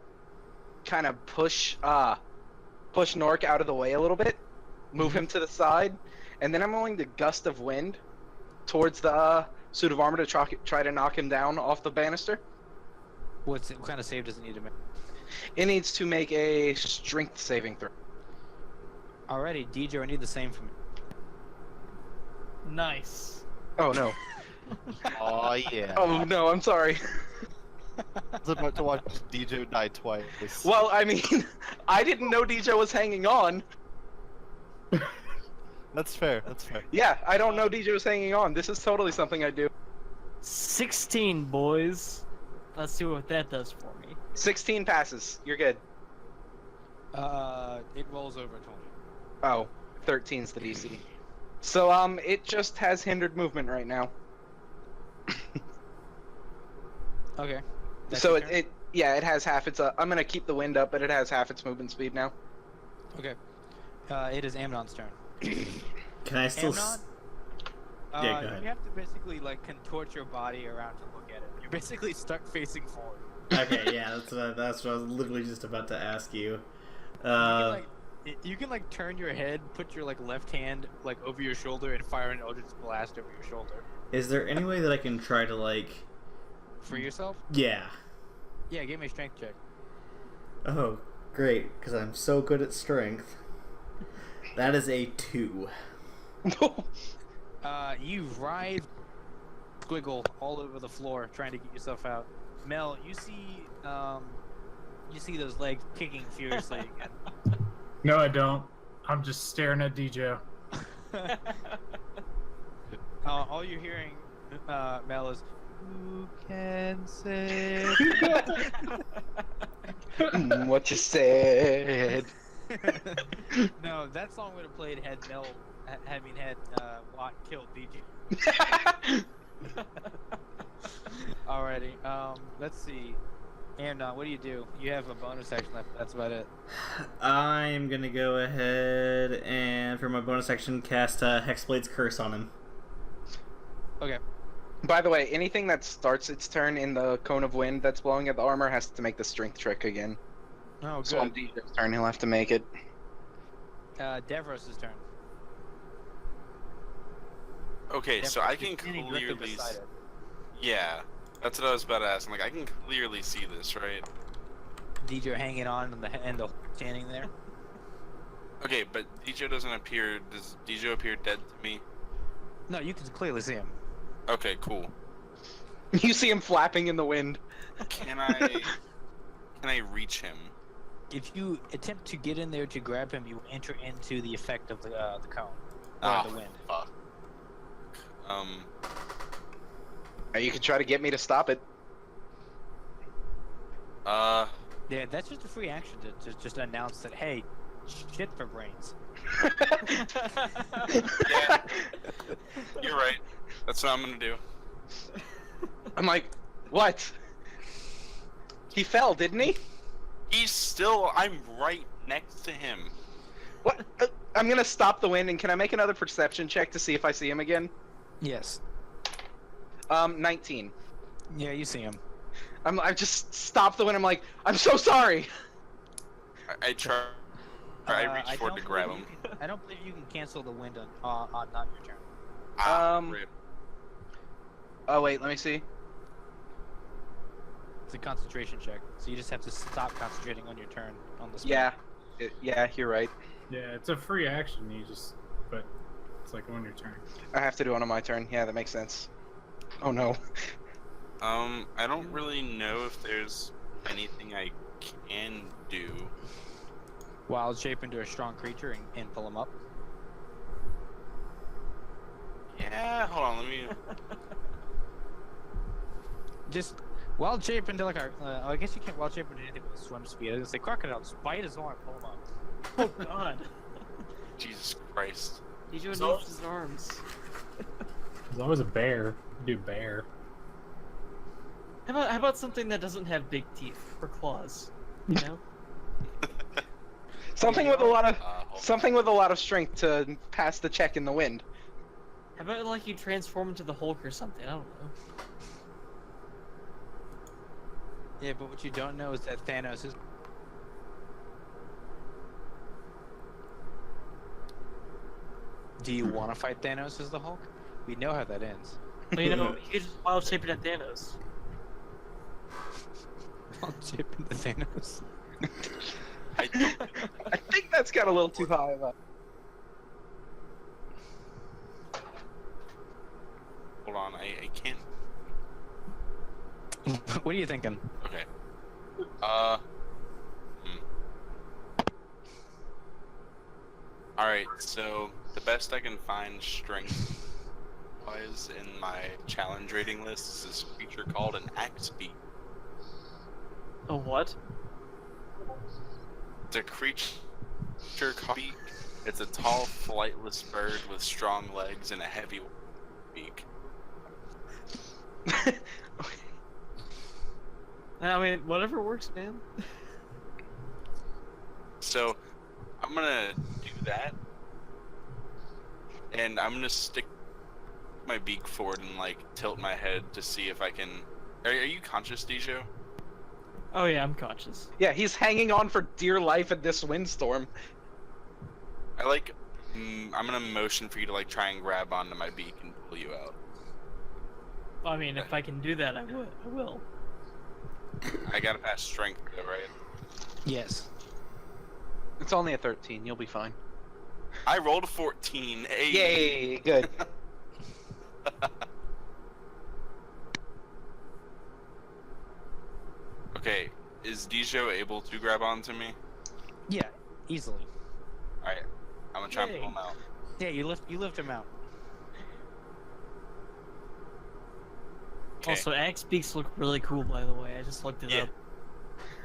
kind of push Nork out of the way a little bit, move him to the side, and then I'm going to gust of wind towards the suit of armor to try to knock him down off the banister. What kind of save does it need to make? It needs to make a strength saving throw. Alrighty, DJ, I need the same from you. Nice. Oh no. Oh yeah. Oh no, I'm sorry. I was about to watch DJ die twice. Well, I mean, I didn't know DJ was hanging on. That's fair. That's fair. Yeah, I don't know DJ was hanging on. This is totally something I do. 16, boys. Let's see what that does for me. 16 passes. You're good. It rolls over 20. Oh, 13's the DC. So, it just has hindered movement right now. Okay. That's So your turn? it has half its, I'm gonna keep the wind up, but it has half its movement speed now. Okay. It is Amnon's turn. Can I still? Amnon? Yeah, go ahead. You have to basically, like, contort your body around to look at it. You're basically stuck facing forward. Okay, yeah, that's what I was literally just about to ask you. You can like turn your head, put your like left hand like over your shoulder, and fire an Eldritch Blast over your shoulder. Is there any way that I can try to like? Free yourself? Yeah. Yeah, give me a strength check. Oh, great, because I'm so good at strength. That is a 2. You writhe, squiggle all over the floor trying to get yourself out. Mel, you see those legs kicking furiously again. No, I don't. I'm just staring at DJ. All you're hearing, Mel, is, "Who can say?" What you said. No, that song would have played had Watt killed DJ. Alrighty, let's see. Amnon, what do? You have a bonus action left, that's about it. I'm gonna go ahead and, for my bonus action, cast Hexblade's Curse on him. Okay. By the way, anything that starts its turn in the cone of wind that's blowing at the armor has to make the strength trick again. Oh, good. So on DJ's turn, he'll have to make it. Davros' turn. Okay, so Davros I is can standing directly clearly... beside it. Yeah, that's what I was about to ask. I'm like, I can clearly see this, right? DJ hanging on and the standing there. Okay, but DJ doesn't appear... Does DJ appear dead to me? No, you can clearly see him. Okay, cool. You see him flapping in the wind. Can I reach him? If you attempt to get in there to grab him, you enter into the effect of the cone. Or Ah, the wind. fuck. You can try to get me to stop it. Yeah, that's just a free action to just announce that, hey, shit for brains. Yeah. You're right. That's what I'm gonna do. I'm like, what? He fell, didn't he? I'm right next to him. What? I'm gonna stop the wind, and can I make another perception check to see if I see him again? Yes. 19. Yeah, you see him. I just stopped the wind. I'm like, I'm so sorry. I try. I reach forward to grab him. I don't believe you can cancel the wind on not your turn. Rip. Oh wait, let me see. It's a concentration check, so you just have to stop concentrating on your turn on the spell. Yeah, you're right. Yeah, it's a free action. But it's like on your turn. I have to do it on my turn. Yeah, that makes sense. Oh no. I don't really know if there's anything I can do. Wild shape into a strong creature and pull him up. Yeah, hold on, let me. Just wild shape into like a. I guess you can't wild shape into anything with swim speed. I was gonna say crocodile. Just bite his arm, pull him up. Oh God. Jesus Christ. He needs So- his arms. As long as a bear, do bear. How about something that doesn't have big teeth or claws? You know? Something with a lot of Hold something with a lot of strength to pass the check in the wind. How about like you transform into the Hulk or something? I don't know. Yeah, but what you don't know is that Thanos is. Do you want to fight Thanos as the Hulk? We know how that ends. But you know, you could just wild shape it at Thanos. Wild shape into Thanos. I don't. I think that's got a little too high of a. Hold on, I can't. What are you thinking? Okay. Alright, so the best I can find strength wise in my challenge rating list is this creature called an axe beak. A what? It's a creature called beak. It's a tall, flightless bird with strong legs and a heavy beak. I mean, whatever works, man. So, I'm gonna do that. And I'm gonna stick my beak forward and, like, tilt my head to see if I can... Are you conscious, Dijo? Oh yeah, I'm conscious. Yeah, he's hanging on for dear life in this windstorm. I, like... I'm gonna motion for you to, like, try and grab onto my beak and pull you out. I mean, if I can do that, I would. I will. I gotta pass strength, though, right? Yes. It's only a 13. You'll be fine. I rolled a 14. Hey. Yay! Good. Okay, is Dijo able to grab onto me? Yeah, easily. Alright, I'm gonna try and Yay. pull him out. Yeah, you lift him out. Okay. Also, axe beaks look really cool, by the way. I just looked it Yeah. up.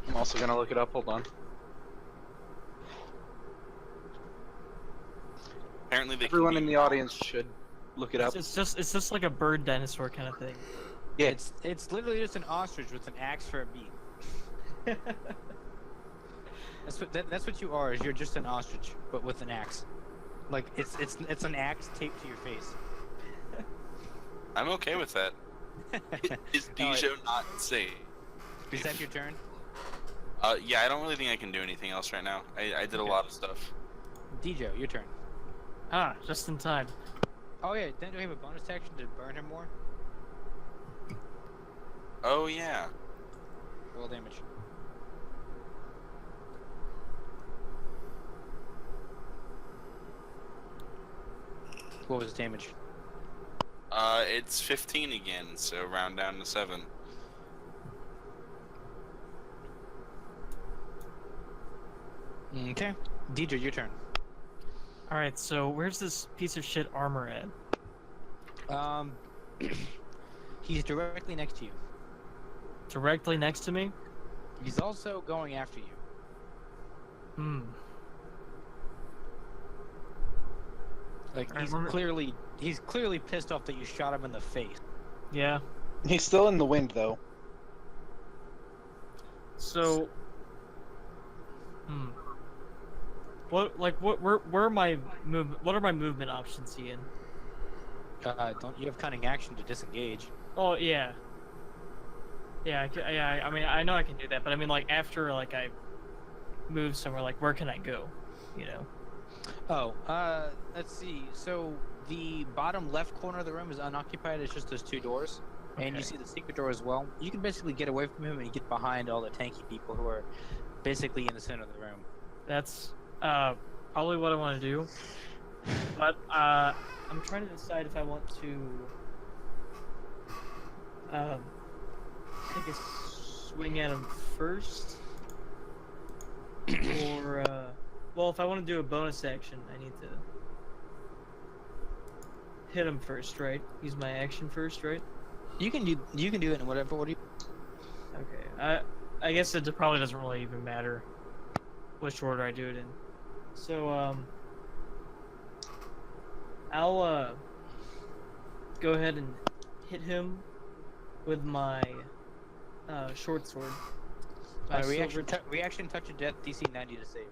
I'm also gonna look it up. Hold on. Apparently they Everyone can in be the audience should look it up. It's just like a bird dinosaur kind of thing. Yeah. It's literally just an ostrich with an axe for a beak. That's what you are. Is you're just an ostrich, but with an axe. Like it's an axe taped to your face. I'm okay with that. Is Dijo not safe? Is that your turn? Yeah, I don't really think I can do anything else right now. I did a Okay. lot of stuff. Dijo, your turn. Ah, just in time. Oh yeah, then do we have a bonus action to burn him more? Oh yeah. Roll damage. What was his damage? It's 15 again, so round down to 7. Okay. Deidre, your turn. Alright, so where's this piece of shit armor at? He's directly next to you. Directly next to me? He's also going after you. Hmm. Like I he's remember- clearly pissed off that you shot him in the face. Yeah. He's still in the wind, though. So. Hmm. Where are my what are my movement options, Ian? Don't you have cunning action to disengage? Oh yeah. Yeah, I mean, I know I can do that, but I mean, like after like I move somewhere, like where can I go? You know. Oh, let's see. So the bottom left corner of the room is unoccupied. It's just those two doors, and you Okay. see the secret door as well. You can basically get away from him and get behind all the tanky people who are basically in the center of the room. That's probably what I want to do. But I'm trying to decide if I want to take a swing at him first, or Well, if I want to do a bonus action, I need to hit him first, right? Use my action first, right? You can do it in whatever order. Okay. I guess it probably doesn't really even matter which order I do it in. So I'll go ahead and hit him with my short sword. My Reaction touch of death, DC 90 to save.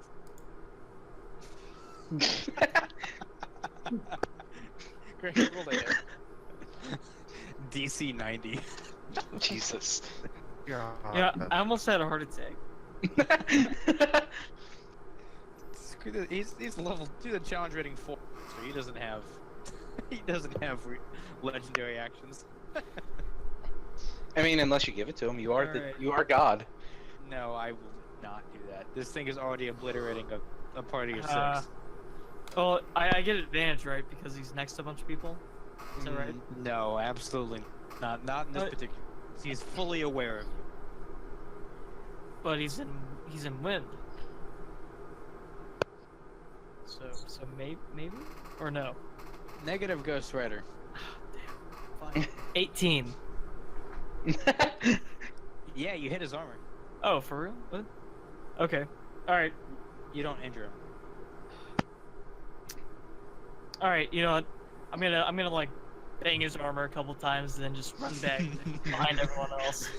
Great, roll it. DC 90. Jesus. Yeah, I almost had a heart attack. Screw this. He's level 2 the challenge rating 4, so he doesn't have legendary actions. I mean, unless you give it to him, you are Alright. you are God. No, I will not do that. This thing is already obliterating a party of 6. Well, I get advantage, right? Because he's next to a bunch of people. Is that right? No, absolutely not. Not in this particular. He's fully aware of you. But he's in wind. So maybe or no? Negative Ghost Rider. Fine. 18. Yeah, you hit his armor. Oh, for real? What? Okay. All right. You don't injure him. All right. You know what? I'm gonna like bang his armor a couple times and then just run back behind everyone else.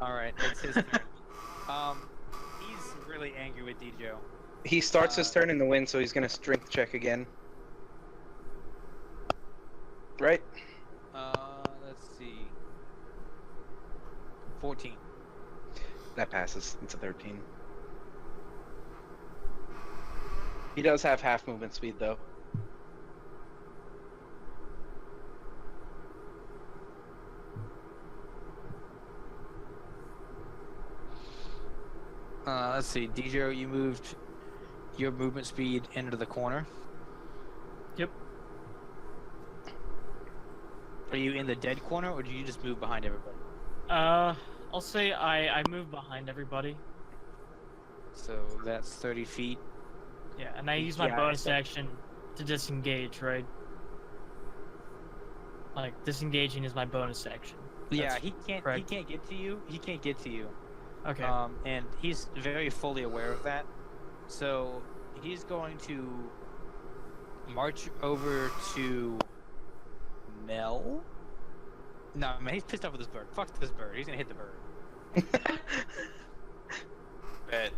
All right, it's his turn. He's really angry with Djo. He starts his turn in the wind, so he's gonna strength check again. Right? Let's see. 14. That passes. It's a 13. He does have half movement speed, though. Let's see, Djo, you moved your movement speed into the corner. Yep. Are you in the dead corner, or do you just move behind everybody? I'll say I move behind everybody. So that's 30 feet. Yeah, and I use my Yeah, bonus action to disengage, right? Like disengaging is my bonus action. Yeah, That's he can't correct. get to you. He can't get to you. Okay. And he's very fully aware of that. So he's going to march over to Mel. No, man, he's pissed off with this bird. Fuck this bird. He's gonna hit the bird. Bet.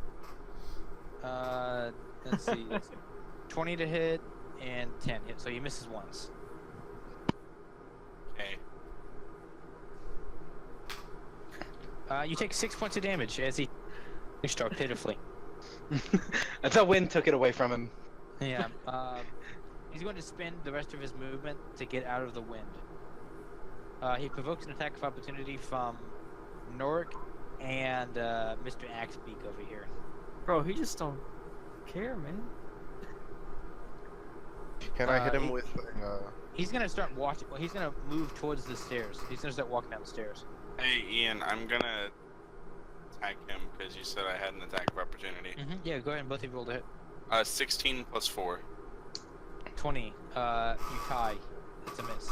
Let's see. 20 to hit and 10 hit. So he misses once. Okay. You take 6 points of damage as he struck pitifully. The wind took it away from him. Yeah. He's going to spend the rest of his movement to get out of the wind. He provokes an attack of opportunity from Norik and Mr. Axebeak over here. Bro, he just don't care, man. Can I hit him with? He's gonna start walking. Well, he's gonna move towards the stairs. He's gonna start walking down the stairs. Hey, Ian, I'm gonna attack him because you said I had an attack of opportunity. Yeah, go ahead and both of you roll to hit. 16 plus 4. 20. You tie. It's a miss.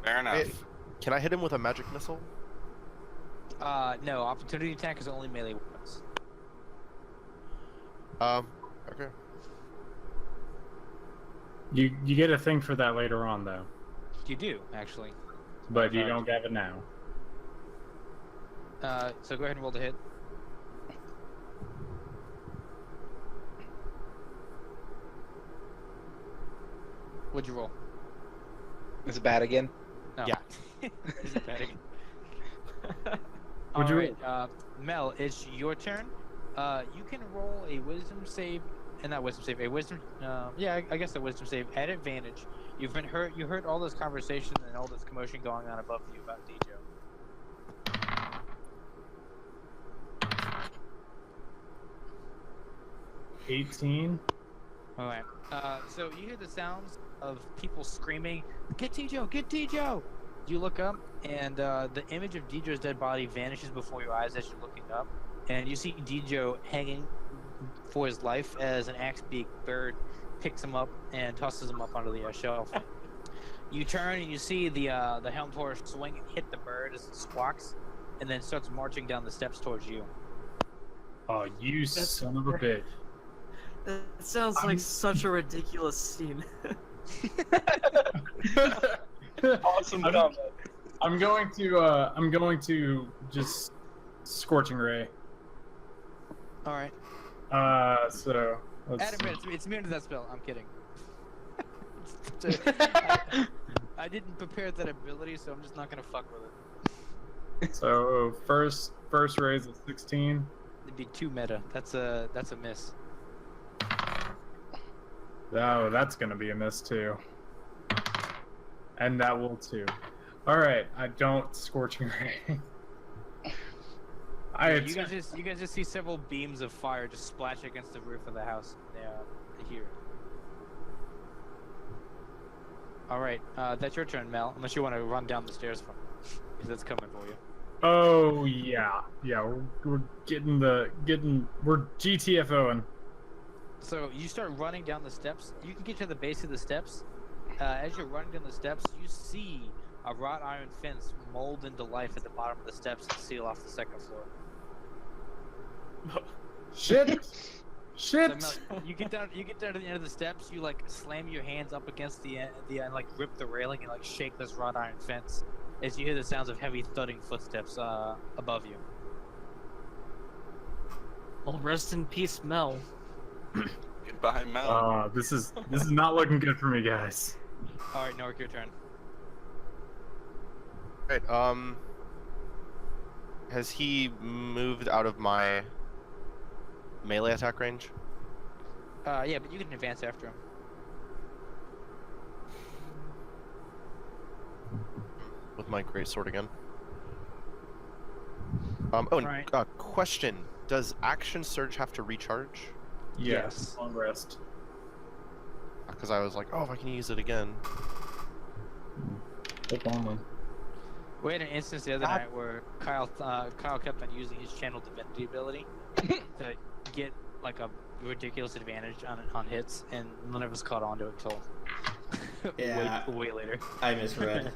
Fair enough. Hey, can I hit him with a magic missile? No. Opportunity attack is only melee weapons. Okay. You get a thing for that later on, though, You do actually. but you don't get it now. So go ahead and roll to hit. What'd you roll? Is it bad again? No. Yeah. Is it bad again? Would you- Alright, Mel, it's your turn. You can roll a wisdom save, and not wisdom save, a wisdom, yeah, I guess a wisdom save at advantage. You heard all this conversation and all this commotion going on above you about Djo. 18. Alright, so you hear the sounds of people screaming, "Get Djo! Get Djo!" You look up, and the image of Djo's dead body vanishes before your eyes as you're looking up, and you see Djo hanging for his life as an axe-beak bird picks him up and tosses him up onto the shelf. You turn and you see the helmed horse swing and hit the bird as it squawks, and then starts marching down the steps towards you. Oh, you son of a bitch! That sounds like such a ridiculous scene. Awesome comment. I'm going to just scorching ray. All right. So let's Adam, it's immune to that spell. I'm kidding. I didn't prepare that ability, so I'm just not gonna fuck with it. So first raise is 16. It'd be too meta. That's a miss. Oh, that's gonna be a miss too. And that will too. All right, I don't scorching ray. You guys just see several beams of fire just splash against the roof of the house. Here. All right, that's your turn, Mel. Unless you want to run down the stairs for me, because that's coming for you. Oh yeah, we're we're GTFOing. So you start running down the steps. You can get to the base of the steps. As you're running down the steps, you see a wrought iron fence mold into life at the bottom of the steps and seal off the second floor. Shit! So, Mel, you get down to the end of the steps. You like slam your hands up against the end, like rip the railing and like shake this wrought iron fence as you hear the sounds of heavy thudding footsteps above you. Well, rest in peace, Mel. Goodbye, Mel. This is not looking good for me, guys. All right, Nork, your turn. Right. Has he moved out of my melee attack range? Yeah, but you can advance after him. With my great sword again. Right. Question: does action surge have to recharge? Yes. Long rest. Because I was like, oh, if I can use it again. If only. We had an instance the other night where Kyle kept on using his channel divinity ability to get like a ridiculous advantage on hits, and none of us caught on to it until way later. I misread.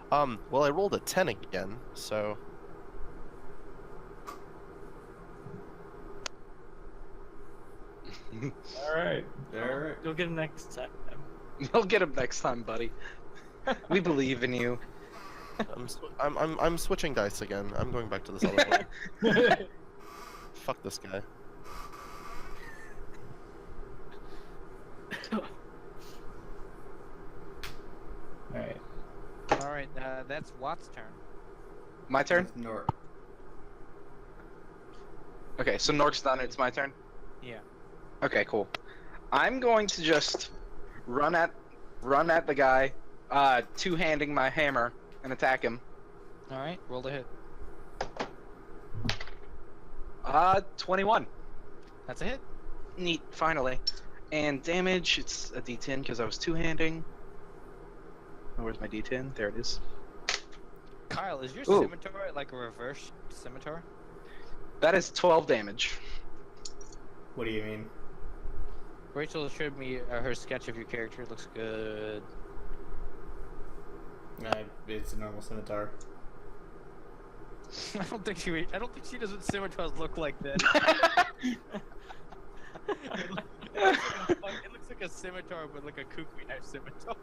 Well, I rolled a 10 again, so. All right. You'll get him next time. You'll get him next time, buddy. We believe in you. I'm switching dice again. I'm going back to this other one. Fuck this guy. All right, that's Watt's turn. My turn? Nork. Okay, so Nork's done. It's my turn? Yeah. Okay, cool. I'm going to just run at the guy, two-handing my hammer, and attack him. All right, roll to hit. 21. That's a hit. Neat, finally. And damage, it's a D10 because I was two-handing. Oh, where's my D10? There it is. Kyle, is your Ooh. scimitar like a reverse scimitar? That is 12 damage. What do you mean? Rachel showed me her sketch of your character. It looks good. It's a normal scimitar. I don't think she does what scimitars look like that. It looks like a scimitar, but like a kukri knife scimitar.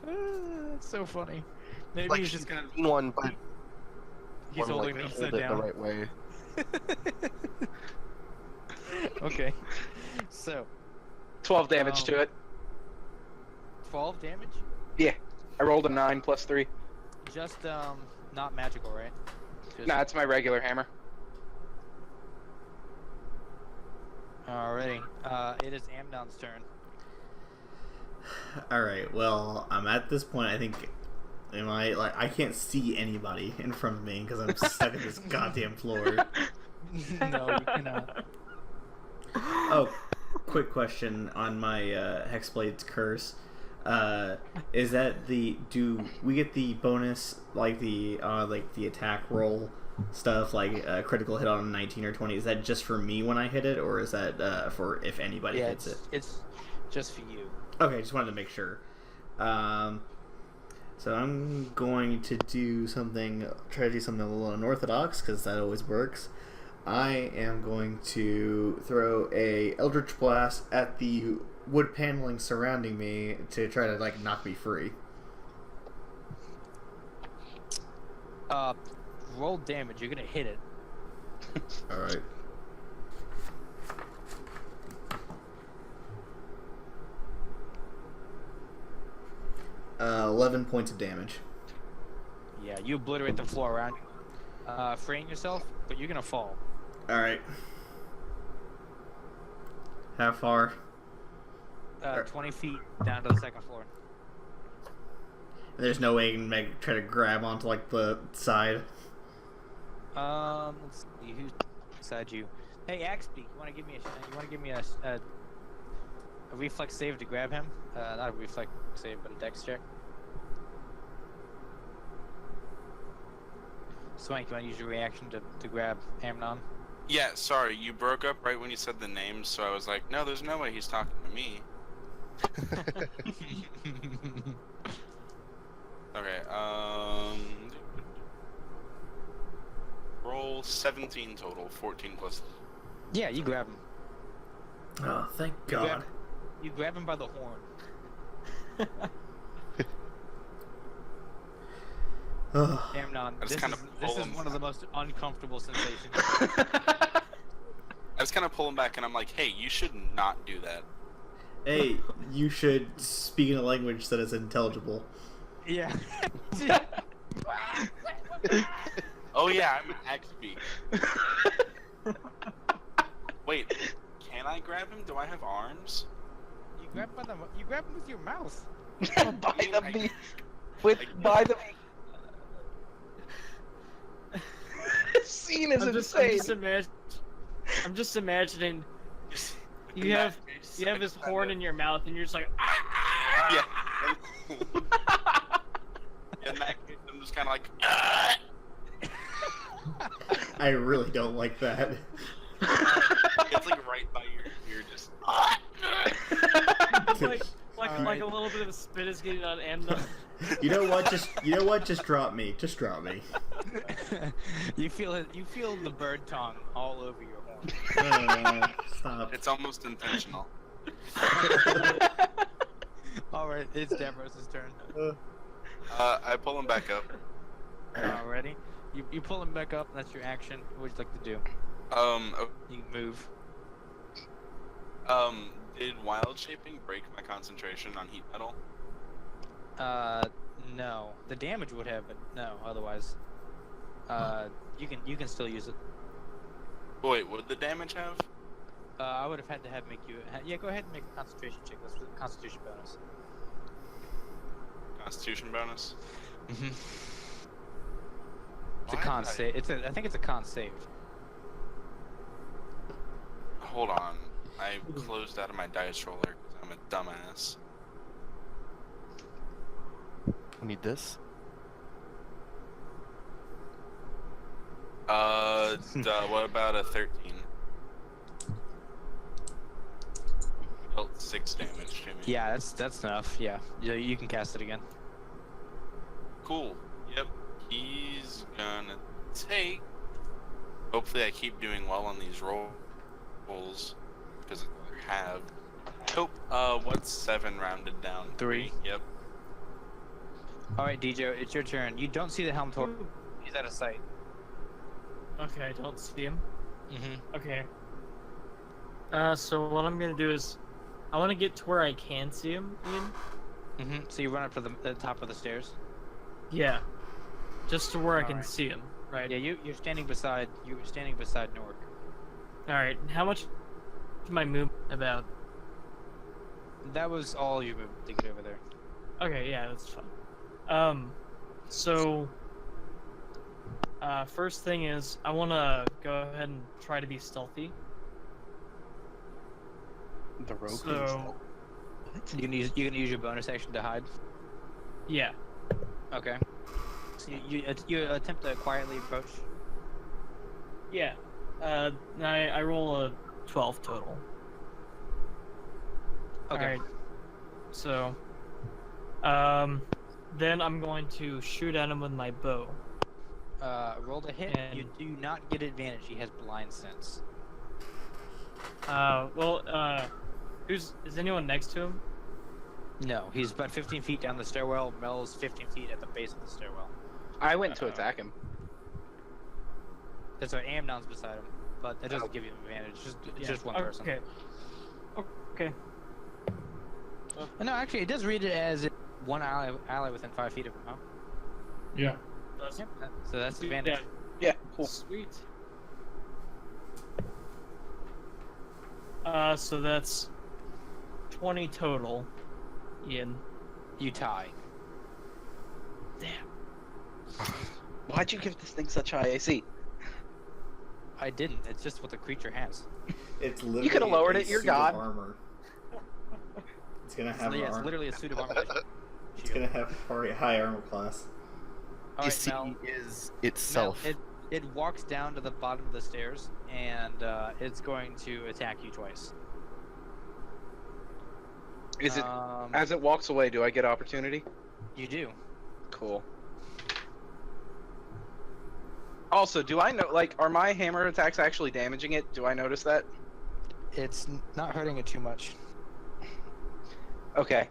That's so funny. Maybe Like he's just gonna. one, but He's one, holding like, it upside hold it down. the right way. Okay. So. 12 damage to it. 12 damage? Yeah. I rolled a 9 plus 3. Just not magical, right? Just... Nah, it's my regular hammer. Alrighty. It is Amnon's turn. Alright, well, I'm at this point, I think, I can't see anybody in front of me because I'm stuck in this goddamn floor. No, you cannot. Oh, quick question on my Hexblade's Curse. Is that do we get the bonus like the attack roll stuff like a critical hit on a 19 or 20? Is that just for me when I hit it, or is that for if anybody hits it? It's just for you. Okay, just wanted to make sure. So I'm going to try to do something a little unorthodox because that always works. I am going to throw a Eldritch Blast at the wood paneling surrounding me to try to like knock me free. Roll damage. You're gonna hit it. All right. Uh, 11 points of damage. Yeah, you obliterate the floor around you, freeing yourself, but you're gonna fall. All right. How far? 20 feet down to the second floor. There's no way you can try to grab onto like the side. Let's see who's beside you. Hey, Axbeak, you want to give me a reflex save to grab him? Not a reflex save, but a dex check. Swank, you want to use your reaction to grab Amnon? Yeah, sorry, you broke up right when you said the name, so I was like, no, there's no way he's talking to me. Okay, roll 17 total, 14 plus. Yeah, you grab him. Oh, thank God. You grab him by the horn. Amnon, this is one of the most uncomfortable sensations. I just kind of pull him back, and I'm like, hey, you should not do that. Hey, you should speak in a language that is intelligible. Yeah. Oh yeah, I'm an Axbeak. Wait, can I grab him? Do I have arms? You grab him with your mouth. By the scene is insane. I'm just imagining you have his horn in your mouth and you're just like yeah. In that case, I'm just kind of like I really don't like that. it's like right by your ear, just like a little bit of a spit is getting on Amnon. You know what? Just drop me. Just drop me. You feel it. You feel the bird tongue all over your horn. Stop. it's almost intentional. All right, it's Davros' turn. I pull him back up. Alrighty, you pull him back up. That's your action. What would you like to do? You can move. Did wild shaping break my concentration on heat metal? No. The damage would have, but no. Otherwise, you can still use it. Wait, would the damage have? I would have had to make you. Yeah, go ahead and make a concentration check. Let's do the concentration bonus. Constitution bonus. Mm-hmm. It's a con save. I think it's a con save. Hold on. I closed out of my dice roller because I'm a dumbass. We need this. What about a 13? Dealt 6 damage to me. Yeah, that's enough. Yeah, you can cast it again. Cool. Yep. He's gonna take. Hopefully, I keep doing well on these rolls because I have. Nope. What's 7 rounded down? 3. Yep. All right, DJ, it's your turn. You don't see the helm torch. He's out of sight. Okay, I don't see him. Mm-hmm. Okay. So what I'm gonna do is, I want to get to where I can see him. Ian. Mm-hmm. So you run up to the top of the stairs. Yeah. Just to where I can Alright. see him, right? Yeah, you're standing beside Nork. All right. How much is my move about? That was all you moved to get over there. Okay, yeah, that's fine. So, first thing is, I want to go ahead and try to be stealthy. The rogue. So, You gonna use your bonus action to hide? Yeah. Okay. So you attempt to quietly approach. Yeah. I roll a 12 total. Okay. Alright. So, then I'm going to shoot at him with my bow. Roll to hit. And- You do not get advantage. He has blind sense. Is anyone next to him? No, he's about 15 feet down the stairwell. Mel's 15 feet at the base of the stairwell. I went to attack him. That's right. Amnon's beside him, but that doesn't give you an advantage. It's just one person. Okay. Okay. No, actually, it does read it as one ally within 5 feet of him, huh? Yeah. Yep. So that's advantage. Yeah, cool. Sweet. So that's 20 total. Ian. You tie. Damn. Why'd you give this thing such high AC? I didn't. It's just what the creature has. It's literally could've lowered a it, you're suit of God. armor. It's gonna have Yeah, it's armor. literally a suit of armor. It's gonna have high armor class. All right, AC Mel. is Mel, itself. it walks down to the bottom of the stairs, and it's going to attack you twice. Is it Um, as it walks away? Do I get opportunity? You do. Cool. Also, do I know? Like, are my hammer attacks actually damaging it? Do I notice that? It's not hurting it too much. Okay.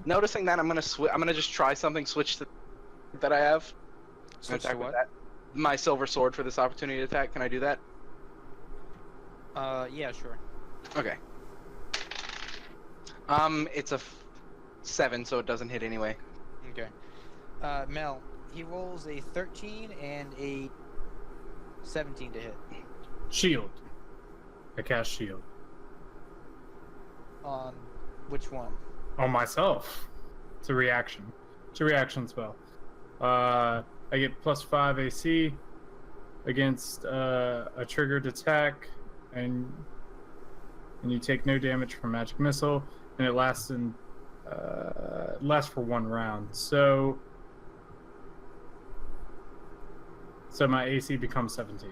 Noticing that, I'm gonna just try something. Switch to that I have. Switch to Attack with what? that. My silver sword for this opportunity attack. Can I do that? Yeah, sure. Okay. It's a 7, so it doesn't hit anyway. Okay. Mel, he rolls a 13 and a 17 to hit. Shield. I cast shield. On which one? On myself. It's a reaction. It's a reaction spell. I get +5 AC against a triggered attack, and you take no damage from magic missile, and it lasts for 1 round. So my AC becomes 17.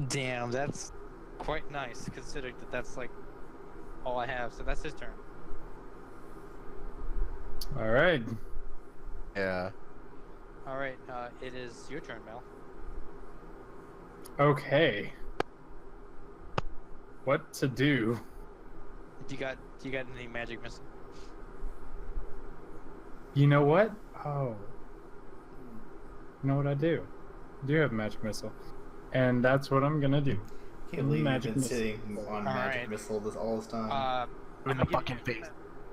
Damn, that's quite nice, considering that that's like all I have. So that's his turn. All right. Yeah. All right, it is your turn, Mel. Okay. What to do? Do you got any magic missile? You know what? Oh. You know what I do? I do have magic missile. And that's what I'm gonna do. Can't believe you've Magic been missile. sitting on magic Alright. missile this all this time. In the fucking face.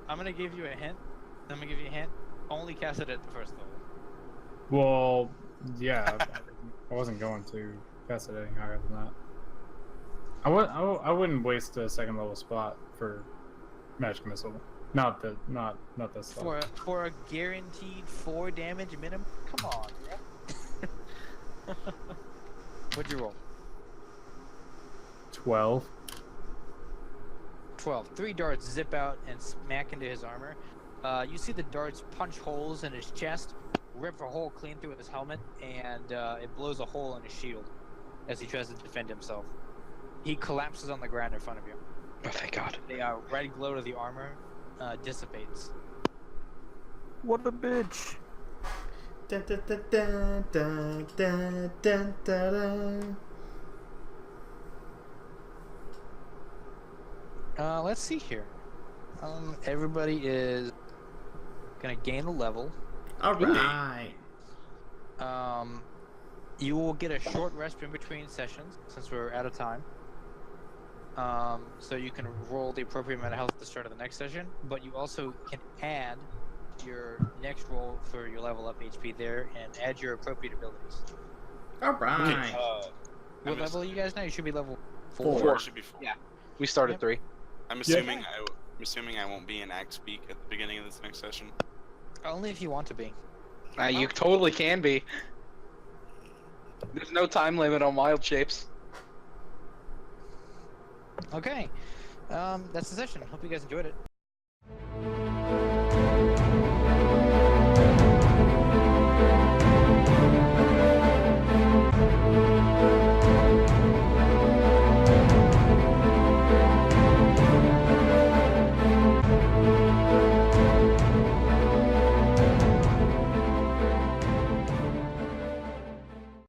I'm gonna give you a hint. Only cast it at the first level. Well, yeah, I wasn't going to cast it any higher than that. I wouldn't waste a 2nd level spot for magic missile. Not this slot. For a guaranteed 4 damage minimum. Come on, bro. What'd you roll? 12. 12. 3 darts zip out and smack into his armor. You see the darts punch holes in his chest, rip a hole clean through his helmet, and it blows a hole in his shield as he tries to defend himself. He collapses on the ground in front of you. Oh, thank God. The red glow of the armor dissipates. What a bitch. Dun, dun, dun, dun, dun, dun, dun, dun, dun. Let's see here. Everybody is gonna gain a level. Alright. You will get a short rest in between sessions since we're out of time. So you can roll the appropriate amount of health at the start of the next session, but you also can add your next roll for your level up HP there and add your appropriate abilities. Alright. What level are you guys now? You should be level 4. 4. It should be 4. Yeah. We start Yep. at 3. I'm assuming I won't be in Act Speak at the beginning of this next session. Only if you want to be. You totally can be. There's no time limit on wild shapes. Okay. That's the session. Hope you guys enjoyed it.